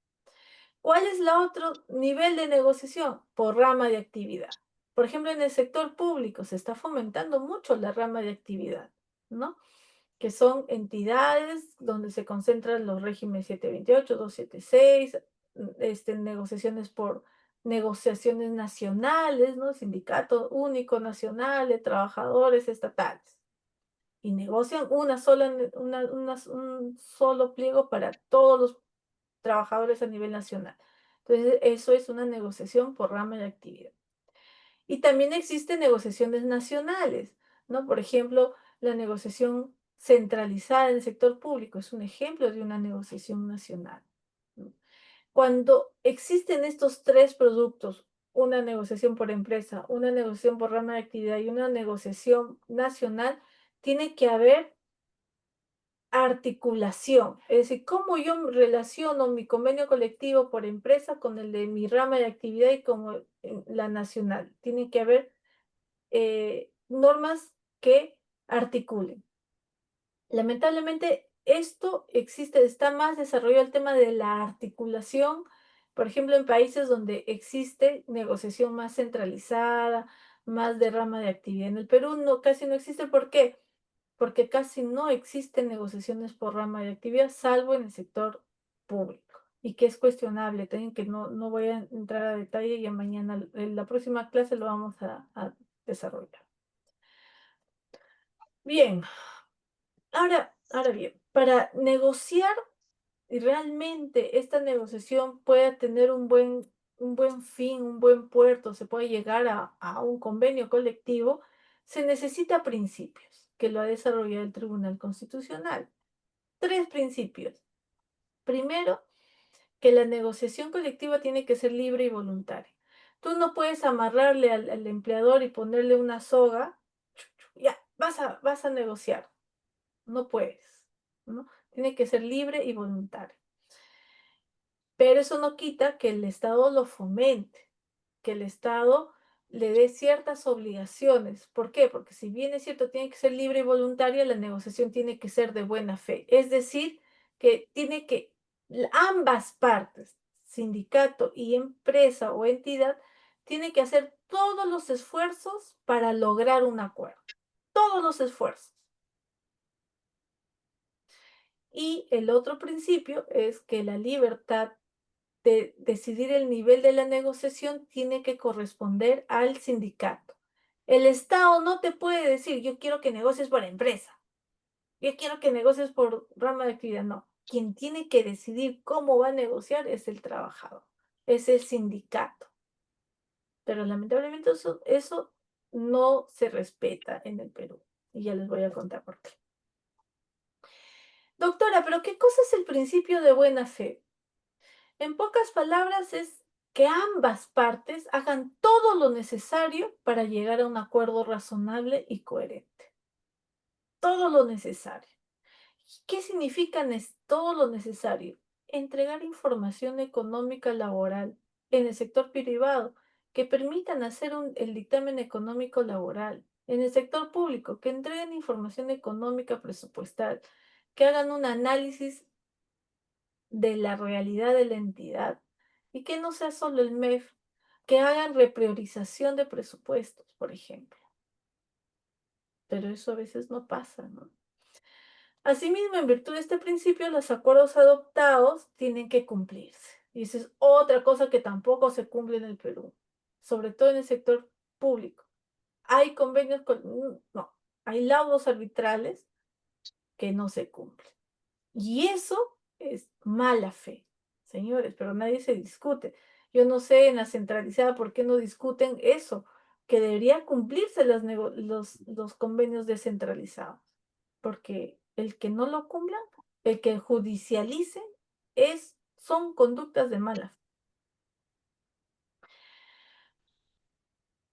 [SPEAKER 1] ¿Cuál es el otro nivel de negociación? Por rama de actividad. Por ejemplo, en el sector público se está fomentando mucho la rama de actividad, ¿no? Que son entidades donde se concentran los regímenes 728, 276, negociaciones por negociaciones nacionales, ¿no? Sindicato único nacional de trabajadores estatales. Y negocian un solo pliego para todos los trabajadores a nivel nacional. Entonces, eso es una negociación por rama de actividad. Y también existen negociaciones nacionales, ¿no? Por ejemplo, la negociación centralizada en el sector público es un ejemplo de una negociación nacional, ¿no? Cuando existen estos tres productos, una negociación por empresa, una negociación por rama de actividad y una negociación nacional, tiene que haber articulación, es decir, cómo yo relaciono mi convenio colectivo por empresa con el de mi rama de actividad y como la nacional. Tiene que haber normas que articulen. Lamentablemente, esto existe, está más desarrollado el tema de la articulación, por ejemplo, en países donde existe negociación más centralizada, más de rama de actividad. En el Perú no, casi no existe. ¿Por qué? Porque casi no existen negociaciones por rama de actividad, salvo en el sector público, y que es cuestionable, también que no voy a entrar a detalle, y mañana, en la próxima clase lo vamos a desarrollar. Bien, ahora bien, para negociar y realmente esta negociación pueda tener un buen fin, un buen puerto, se puede llegar a un convenio colectivo, se necesita principios que lo ha desarrollado el Tribunal Constitucional. Tres principios. Primero, que la negociación colectiva tiene que ser libre y voluntaria. Tú no puedes amarrarle al empleador y ponerle una soga, ya, vas a negociar. No puedes, ¿no? Tiene que ser libre y voluntario. Pero eso no quita que el Estado lo fomente, que el Estado le dé ciertas obligaciones. ¿Por qué? Porque si bien es cierto, tiene que ser libre y voluntaria, la negociación tiene que ser de buena fe. Es decir, que tiene que ambas partes, sindicato y empresa o entidad, tiene que hacer todos los esfuerzos para lograr un acuerdo. Todos los esfuerzos. Y el otro principio es que la libertad de decidir el nivel de la negociación tiene que corresponder al sindicato. El Estado no te puede decir, yo quiero que negocies por empresa, yo quiero que negocies por rama de actividad. No, quien tiene que decidir cómo va a negociar es el trabajador, es el sindicato. Pero lamentablemente eso no se respeta en el Perú. Y ya les voy a contar por qué. Doctora, ¿pero qué cosa es el principio de buena fe? En pocas palabras es que ambas partes hagan todo lo necesario para llegar a un acuerdo razonable y coherente. Todo lo necesario. ¿Qué significa todo lo necesario? Entregar información económica laboral en el sector privado que permitan hacer el dictamen económico laboral. En el sector público, que entreguen información económica presupuestal, que hagan un análisis de la realidad de la entidad y que no sea solo el MEF, que hagan repriorización de presupuestos, por ejemplo. Pero eso a veces no pasa, ¿no? Asimismo, en virtud de este principio, los acuerdos adoptados tienen que cumplirse. Y esa es otra cosa que tampoco se cumple en el Perú, sobre todo en el sector público. Hay convenios no, hay laudos arbitrales que no se cumplen. Y eso es mala fe, señores, pero nadie se discute. Yo no sé en la centralizada por qué no discuten eso, que debería cumplirse los convenios descentralizados, porque el que no lo cumplan, el que judicialicen, son conductas de mala fe.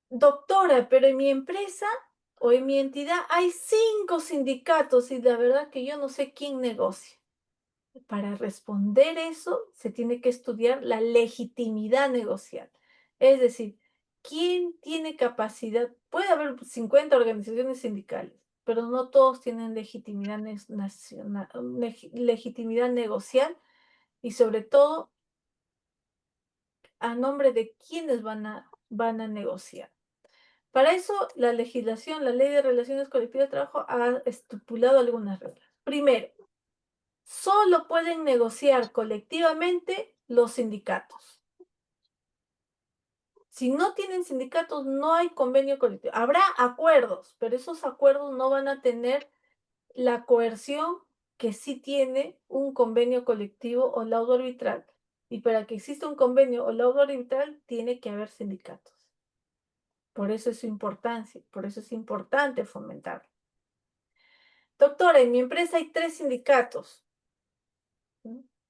[SPEAKER 1] Doctora, pero en mi empresa o en mi entidad hay 5 sindicatos y la verdad que yo no sé quién negocia. Para responder eso, se tiene que estudiar la legitimidad negocial. Es decir, ¿quién tiene capacidad? Puede haber 50 organizaciones sindicales, pero no todos tienen legitimidad negocial y sobre todo a nombre de quiénes van a negociar. Para eso, la legislación, la Ley de Relaciones Colectivas de Trabajo ha estipulado algunas reglas. Primero, solo pueden negociar colectivamente los sindicatos. Si no tienen sindicatos, no hay convenio colectivo. Habrá acuerdos, pero esos acuerdos no van a tener la coerción que sí tiene un convenio colectivo o laudo arbitral. Y para que exista un convenio o laudo arbitral, tiene que haber sindicatos. Por eso es su importancia, por eso es importante fomentarlo. Doctora, en mi empresa hay 3 sindicatos.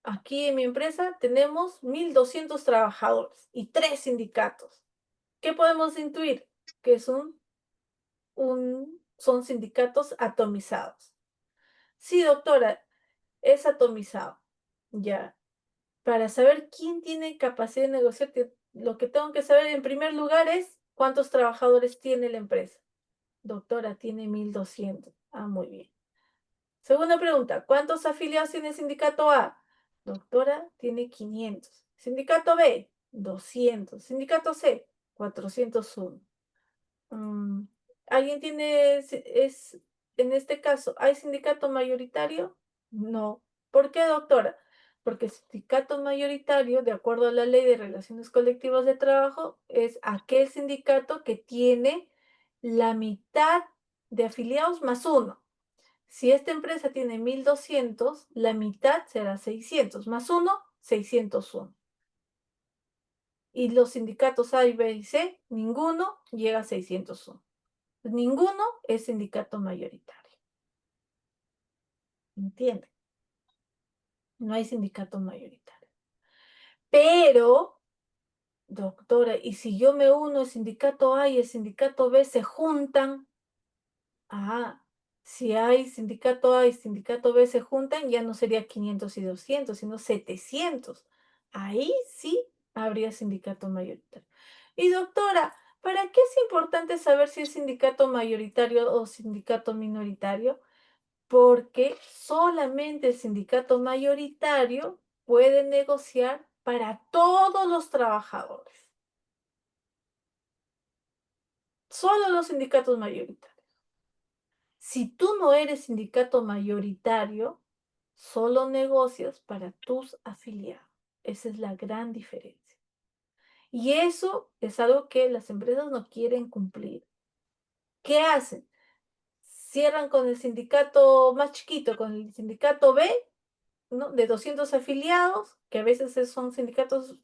[SPEAKER 1] Aquí en mi empresa tenemos 1.200 trabajadores y 3 sindicatos. ¿Qué podemos intuir? Que son sindicatos atomizados. Sí, doctora, es atomizado. Ya. Para saber quién tiene capacidad de negociar, lo que tengo que saber en primer lugar es cuántos trabajadores tiene la empresa. Doctora, tiene 1.200. Ah, muy bien. Segunda pregunta, ¿cuántos afiliados tiene el sindicato A? Doctora, tiene 500. Sindicato B, 200. Sindicato C, 401. Mm, ¿Alguien tiene, en este caso, ¿hay sindicato mayoritario? No. ¿Por qué, doctora? Porque el sindicato mayoritario, de acuerdo a la Ley de Relaciones Colectivas de Trabajo, es aquel sindicato que tiene la mitad de afiliados más uno. Si esta empresa tiene 1.200, la mitad será 600, más uno, 601. Y los sindicatos A, B y C, ninguno llega a 601. Ninguno es sindicato mayoritario. ¿Entienden? No hay sindicato mayoritario. Pero, doctora, ¿y si yo me uno, el sindicato A y el sindicato B se juntan? Ah, si hay sindicato A y sindicato B se juntan, ya no sería 500 y 200, sino 700. Ahí sí habría sindicato mayoritario. Y doctora, ¿para qué es importante saber si es sindicato mayoritario o sindicato minoritario? Porque solamente el sindicato mayoritario puede negociar para todos los trabajadores. Solo los sindicatos mayoritarios. Si tú no eres sindicato mayoritario, solo negocias para tus afiliados. Esa es la gran diferencia. Y eso es algo que las empresas no quieren cumplir. ¿Qué hacen? Cierran con el sindicato más chiquito, con el sindicato B, ¿no? De 200 afiliados, que a veces son sindicatos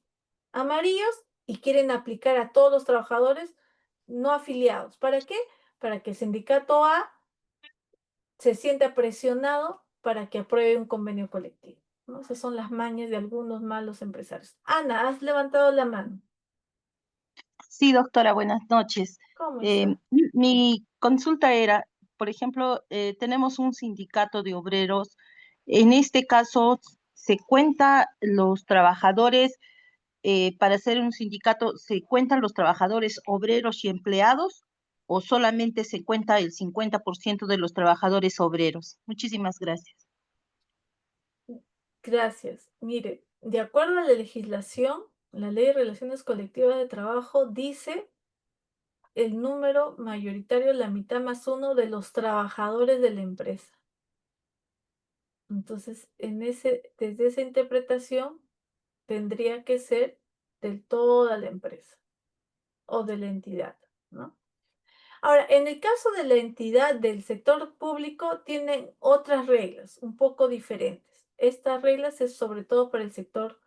[SPEAKER 1] amarillos, y quieren aplicar a todos los trabajadores no afiliados. ¿Para qué? Para que el sindicato A se sienta presionado para que apruebe un convenio colectivo, ¿no? Esas son las mañas de algunos malos empresarios. Ana, has levantado la mano.
[SPEAKER 2] Sí, doctora, buenas noches.
[SPEAKER 1] ¿Cómo está?
[SPEAKER 2] Mi consulta era, por ejemplo, tenemos un sindicato de obreros. En este caso, ¿se cuenta los trabajadores, para hacer un sindicato, se cuentan los trabajadores obreros y empleados o solamente se cuenta el 50% de los trabajadores obreros? Muchísimas gracias.
[SPEAKER 1] Gracias. Mire, de acuerdo a la legislación, la Ley de Relaciones Colectivas de Trabajo dice el número mayoritario, la mitad más uno de los trabajadores de la empresa. Entonces, desde esa interpretación, tendría que ser de toda la empresa o de la entidad, ¿no? Ahora, en el caso de la entidad del sector público, tienen otras reglas un poco diferentes. Estas reglas es sobre todo para el sector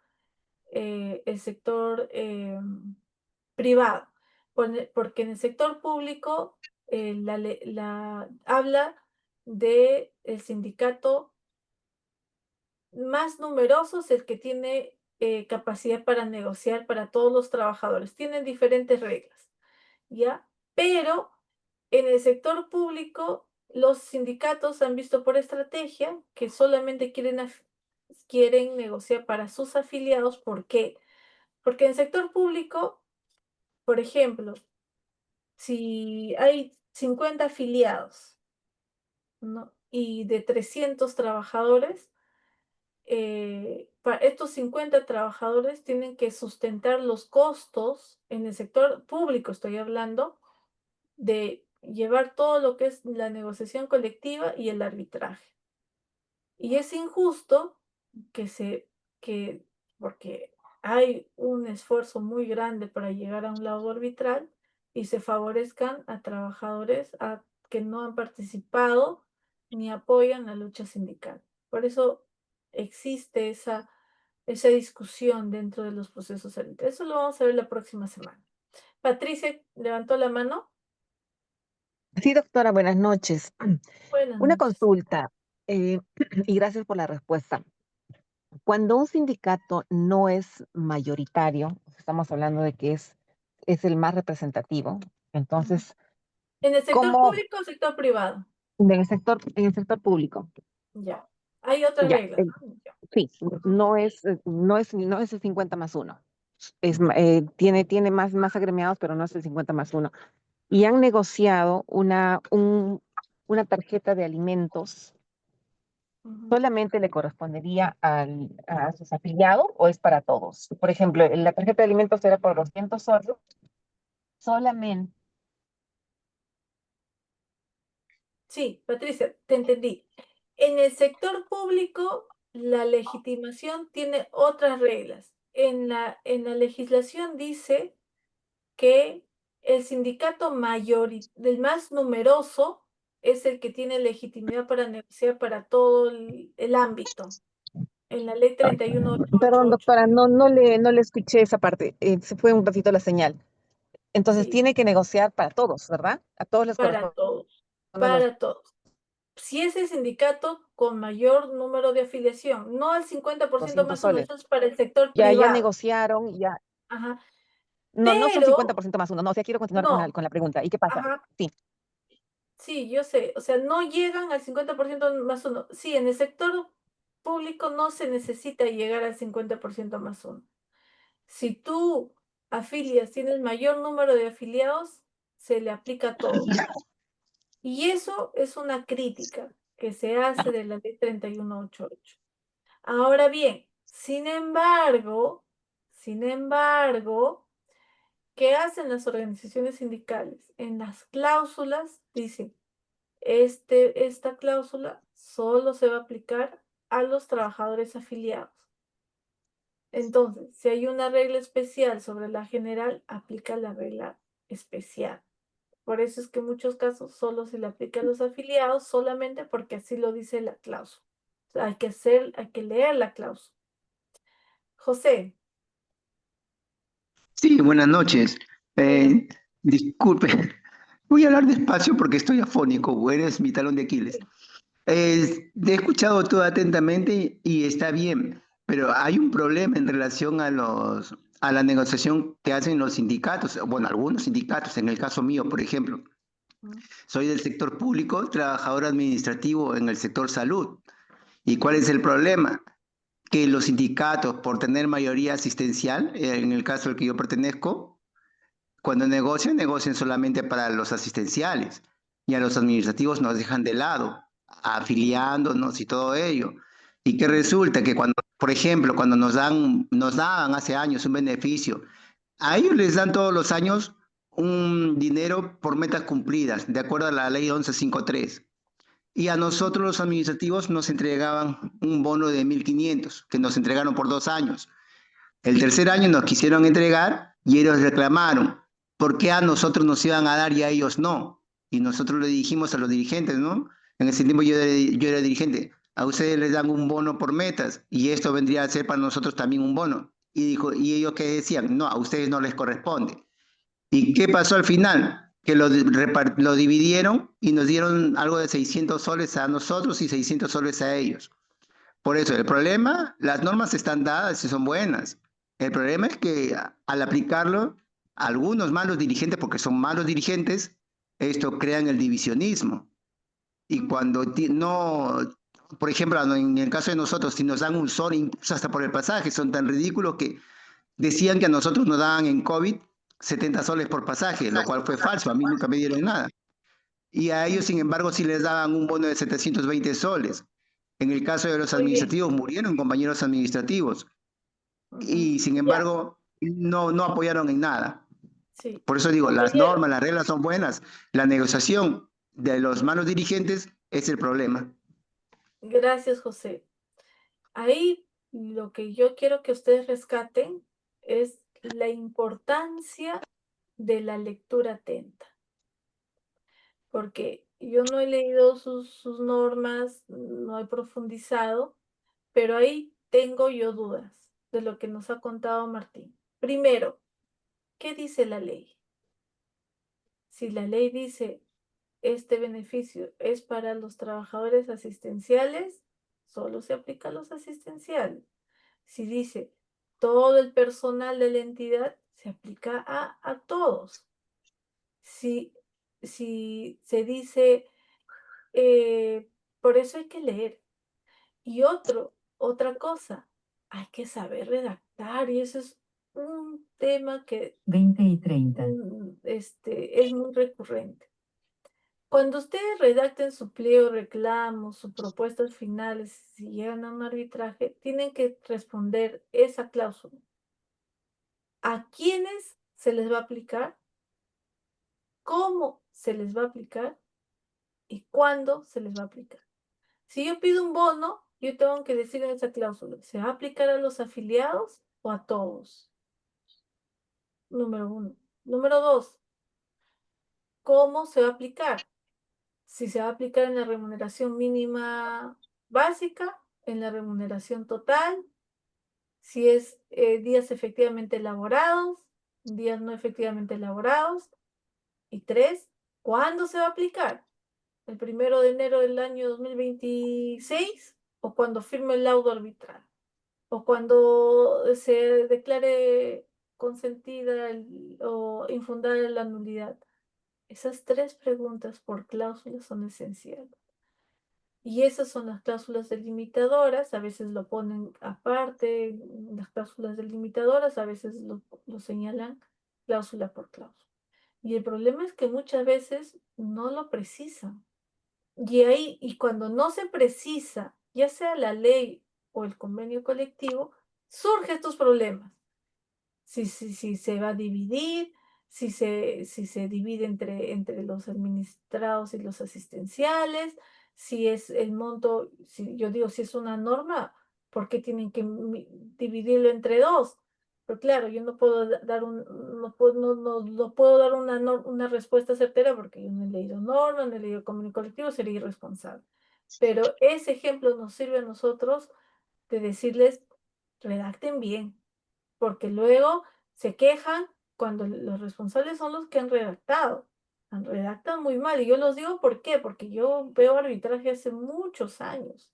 [SPEAKER 1] privado, porque en el sector público habla de el sindicato más numeroso, es el que tiene capacidad para negociar para todos los trabajadores. Tienen diferentes reglas, ¿ya? Pero en el sector público, los sindicatos han visto por estrategia que solamente quieren negociar para sus afiliados. ¿Por qué? Porque en el sector público, por ejemplo, si hay 50 afiliados, ¿no? Y de 300 trabajadores, estos 50 trabajadores tienen que sustentar los costos en el sector público, estoy hablando, de llevar todo lo que es la negociación colectiva y el arbitraje. Y es injusto que se, que, porque hay un esfuerzo muy grande para llegar a un laudo arbitral y se favorezcan a trabajadores que no han participado ni apoyan la lucha sindical. Por eso existe esa discusión dentro de los procesos arbitrales. Eso lo vamos a ver la próxima semana. Patricia levantó la mano.
[SPEAKER 3] Sí, doctora, buenas noches.
[SPEAKER 1] Buenas
[SPEAKER 3] Una
[SPEAKER 1] noches.
[SPEAKER 3] consulta, eh, y gracias por la respuesta. Cuando un sindicato no es mayoritario, estamos hablando de que es el más representativo,
[SPEAKER 1] Ujú.
[SPEAKER 3] entonces,
[SPEAKER 1] ¿En el sector
[SPEAKER 3] ¿cómo
[SPEAKER 1] público o sector privado?
[SPEAKER 3] en el sector público?
[SPEAKER 1] Ya. Hay otras
[SPEAKER 3] Ya,
[SPEAKER 1] reglas, ¿no? Ya.
[SPEAKER 3] sí, no es el 50 más uno. Tiene más agremiados, pero no es el 50 más uno. Y han negociado una tarjeta de alimentos.
[SPEAKER 1] Ujú.
[SPEAKER 3] ¿Solamente le correspondería a sus afiliados o es para todos? Por ejemplo, la tarjeta de alimentos era por 200 soles, solamente.
[SPEAKER 1] Sí, Patricia, te entendí. En el sector público, la legitimación tiene otras reglas. En la legislación dice que el sindicato del más numeroso es el que tiene legitimidad para negociar para todo el ámbito. En la ley
[SPEAKER 3] Ay,
[SPEAKER 1] 31888.
[SPEAKER 3] perdón, doctora, no le escuché esa parte. Se fue un ratito la señal. Entonces
[SPEAKER 1] Sí,
[SPEAKER 3] tiene que negociar para todos, ¿verdad? A todos les
[SPEAKER 1] para
[SPEAKER 3] corresponden
[SPEAKER 1] todos,
[SPEAKER 3] los
[SPEAKER 1] para todos. Si es el sindicato con mayor número de afiliación, no al 50%
[SPEAKER 3] 200
[SPEAKER 1] más uno,
[SPEAKER 3] soles.
[SPEAKER 1] eso es para el sector
[SPEAKER 3] Ya
[SPEAKER 1] privado.
[SPEAKER 3] negociaron, ya.
[SPEAKER 1] Ajá.
[SPEAKER 3] No son
[SPEAKER 1] Pero,
[SPEAKER 3] 50% más uno. No, o sea, quiero continuar
[SPEAKER 1] no,
[SPEAKER 3] con la pregunta. ¿Y qué pasa?
[SPEAKER 1] ajá,
[SPEAKER 3] Sí.
[SPEAKER 1] sí, yo sé, o sea, no llegan al 50% más uno. Sí, en el sector público no se necesita llegar al 50% más uno. Si tú afilias, tienes mayor número de afiliados, se le aplica a todos. Y eso es una crítica que se hace de la ley 3188. Ahora bien, sin embargo, ¿qué hacen las organizaciones sindicales? En las cláusulas dicen, esta cláusula solo se va a aplicar a los trabajadores afiliados. Entonces, si hay una regla especial sobre la general, aplica la regla especial. Por eso es que en muchos casos solo se le aplica a los afiliados solamente porque así lo dice la cláusula. O sea, hay que leer la cláusula. José,
[SPEAKER 4] Sí, buenas noches.
[SPEAKER 1] buenas.
[SPEAKER 4] Disculpe, voy a hablar despacio porque estoy afónico, eres mi talón de Aquiles. Te he escuchado todo atentamente y está bien, pero hay un problema en relación a la negociación que hacen los sindicatos, bueno, algunos sindicatos, en el caso mío, por ejemplo.
[SPEAKER 1] Ujú,
[SPEAKER 4] Soy del sector público, trabajador administrativo en el sector salud. ¿Y cuál
[SPEAKER 1] ujú,
[SPEAKER 4] es el problema? Que los sindicatos, por tener mayoría asistencial, en el caso al que yo pertenezco, cuando negocian, negocian solamente para los asistenciales y a los administrativos nos dejan de lado, afiliándonos y todo ello. Y que
[SPEAKER 1] ujú.
[SPEAKER 4] resulta que cuando, por ejemplo, cuando nos daban hace años un beneficio, a ellos les dan todos los años un dinero por metas cumplidas, de acuerdo a la ley 1153. Y a nosotros los administrativos nos entregaban un bono de 1.500 que nos entregaron por 2 años. El tercer año nos quisieron entregar y ellos reclamaron, ¿por qué a nosotros nos iban a dar y a ellos no? Y nosotros le dijimos a los dirigentes, ¿no? En ese tiempo yo era dirigente, a ustedes les dan un bono por metas y esto vendría a ser para nosotros también un bono. Y ellos que decían, no, a ustedes no les corresponde. ¿Y qué pasó al final? Que lo dividieron y nos dieron algo de 600 soles a nosotros y 600 soles a ellos. Por eso, el problema, las normas están dadas y son buenas. El problema es que al aplicarlo, algunos malos dirigentes, porque son malos dirigentes, esto crean el divisionismo. Y
[SPEAKER 1] Ujú.
[SPEAKER 4] cuando no, por ejemplo, en el caso de nosotros, si nos dan un sol, incluso hasta por el pasaje, son tan ridículos que decían que a nosotros nos daban en COVID 70 soles por pasaje, lo cual fue falso, a mí nunca me dieron nada. Y a ellos, sin embargo, sí les daban un bono de 720 soles. En el caso de los
[SPEAKER 1] Muy bien.
[SPEAKER 4] administrativos, murieron compañeros administrativos
[SPEAKER 1] Ujú.
[SPEAKER 4] y sin
[SPEAKER 1] Ya,
[SPEAKER 4] embargo no apoyaron en nada.
[SPEAKER 1] sí.
[SPEAKER 4] Por eso digo, las
[SPEAKER 1] Compañero,
[SPEAKER 4] normas, las reglas son buenas. La negociación de los malos dirigentes es el problema.
[SPEAKER 1] gracias, José. Ahí lo que yo quiero que ustedes rescaten es la importancia de la lectura atenta, porque yo no he leído sus normas, no he profundizado, pero ahí tengo yo dudas de lo que nos ha contado Martín. Primero, ¿qué dice la ley? Si la ley dice este beneficio es para los trabajadores asistenciales, solo se aplica a los asistenciales. Si dice todo el personal de la entidad, se aplica a todos. Si, si se dice, por eso hay que leer. Y otra cosa, hay que saber redactar, y eso es un tema que
[SPEAKER 5] 20 y 30.
[SPEAKER 1] es muy recurrente. Cuando ustedes redacten su pliego, reclamo, sus propuestas finales, si llegan a un arbitraje, tienen que responder esa cláusula. ¿A quiénes se les va a aplicar? ¿Cómo se les va a aplicar? ¿Y cuándo se les va a aplicar? Si yo pido un bono, yo tengo que decir en esa cláusula, ¿se va a aplicar a los afiliados o a todos? Número uno. Número dos, ¿cómo se va a aplicar? Si se va a aplicar en la remuneración mínima básica, en la remuneración total, si es días efectivamente elaborados, días no efectivamente elaborados. Y tres, ¿cuándo se va a aplicar? ¿El 1 de enero del año 2026 o cuando firme el laudo arbitral? ¿O cuando se declare consentida o infundada la nulidad? Esas tres preguntas por cláusula son esenciales. Y esas son las cláusulas delimitadoras, a veces lo ponen aparte, las cláusulas delimitadoras, a veces lo señalan cláusula por cláusula. Y el problema es que muchas veces no lo precisan. Y cuando no se precisa, ya sea la ley o el convenio colectivo, surgen estos problemas. Si se va a dividir, si se divide entre los administrados y los asistenciales, si es el monto, si yo digo, si es una norma, ¿por qué tienen que dividirlo entre dos? Pero claro, yo no puedo dar no puedo dar una respuesta certera porque yo no he leído norma, no he leído convenio colectivo, sería irresponsable. Pero ese ejemplo nos sirve a nosotros de decirles, redacten bien, porque luego se quejan cuando los responsables son los que han redactado. Redactan muy mal. Y yo los digo, ¿por qué? Porque yo veo arbitraje hace muchos años.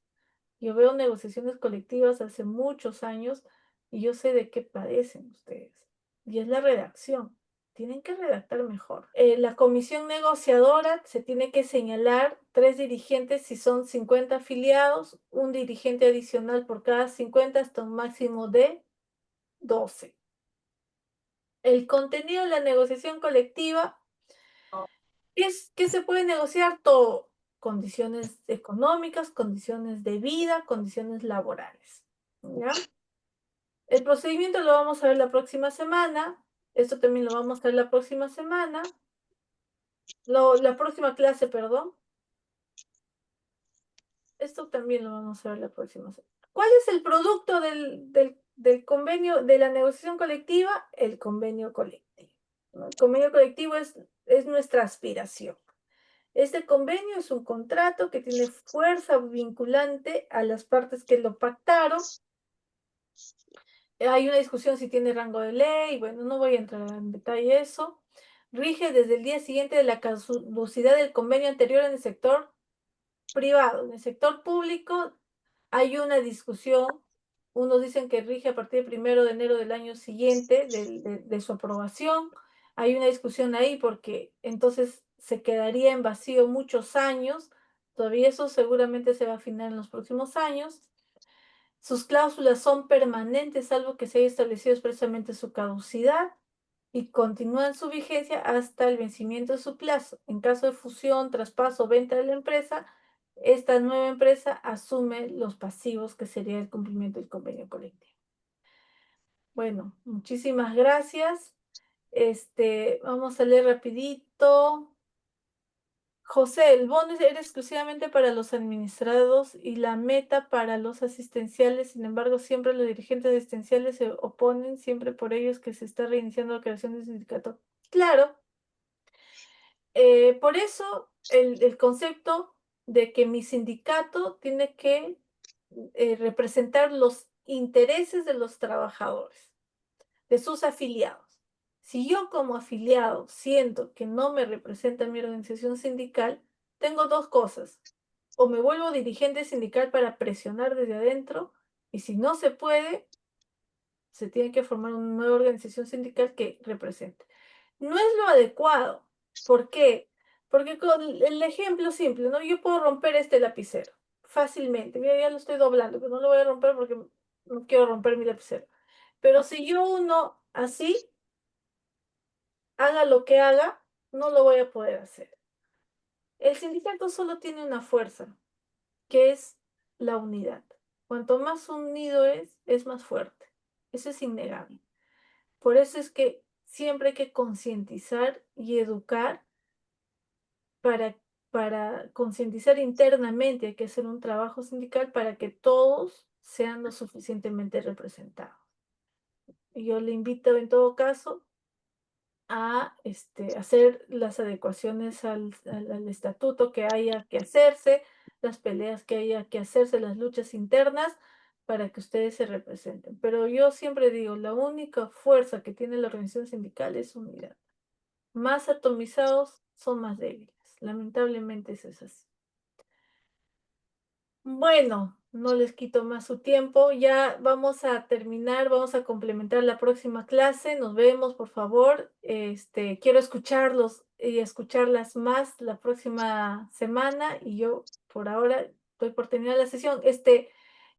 [SPEAKER 1] Yo veo negociaciones colectivas hace muchos años y yo sé de qué padecen ustedes. Y es la redacción. Tienen que redactar mejor. La comisión negociadora se tiene que señalar 3 dirigentes si son 50 afiliados, un dirigente adicional por cada 50 hasta un máximo de 12. El contenido de la negociación colectiva es que se puede negociar todo: condiciones económicas, condiciones de vida, condiciones laborales. ¿Ya? El procedimiento lo vamos a ver la próxima semana. Esto también lo vamos a ver la próxima semana. La próxima clase, perdón. Esto también lo vamos a ver la próxima semana. ¿Cuál es el producto del convenio, de la negociación colectiva? El convenio colectivo, ¿no? El convenio colectivo es nuestra aspiración. Este convenio es un contrato que tiene fuerza vinculante a las partes que lo pactaron. Hay una discusión si tiene rango de ley, bueno, no voy a entrar en detalle eso. Rige desde el día siguiente de la caducidad del convenio anterior en el sector privado. En el sector público hay una discusión. Unos dicen que rige a partir del 1 de enero del año siguiente de su aprobación. Hay una discusión ahí porque entonces se quedaría en vacío muchos años. Todavía eso seguramente se va a afinar en los próximos años. Sus cláusulas son permanentes, salvo que se haya establecido expresamente su caducidad, y continúan su vigencia hasta el vencimiento de su plazo. En caso de fusión, traspaso o venta de la empresa, esta nueva empresa asume los pasivos que sería el cumplimiento del convenio colectivo. Bueno, muchísimas gracias. Vamos a leer rapidito. José, el bono era exclusivamente para los administrados y la meta para los asistenciales. Sin embargo, siempre los dirigentes asistenciales se oponen, siempre por ellos que se está reiniciando la creación del sindicato. Claro, por eso el concepto de que mi sindicato tiene que representar los intereses de los trabajadores, de sus afiliados. Si yo como afiliado siento que no me representa mi organización sindical, tengo dos cosas. O me vuelvo dirigente sindical para presionar desde adentro, y si no se puede, se tiene que formar una nueva organización sindical que represente. No es lo adecuado. ¿Por qué? Porque con el ejemplo simple, ¿no? Yo puedo romper este lapicero fácilmente. Mira, ya lo estoy doblando, pero no lo voy a romper porque no quiero romper mi lapicero. Pero si yo uno así, haga lo que haga, no lo voy a poder hacer. El sindicato solo tiene una fuerza, que es la unidad. Cuanto más unido es más fuerte. Eso es innegable. Por eso es que siempre hay que concientizar y educar para concientizar internamente. Hay que hacer un trabajo sindical para que todos sean lo suficientemente representados. Y yo le invito en todo caso a hacer las adecuaciones al estatuto que haya que hacerse, las peleas que haya que hacerse, las luchas internas para que ustedes se representen. Pero yo siempre digo, la única fuerza que tiene la organización sindical es unidad. Más atomizados son más débiles. Lamentablemente eso es así. Bueno, no les quito más su tiempo. Ya vamos a terminar, vamos a complementar la próxima clase. Nos vemos, por favor. Quiero escucharlos y escucharlas más la próxima semana. Y yo, por ahora, doy por terminada la sesión.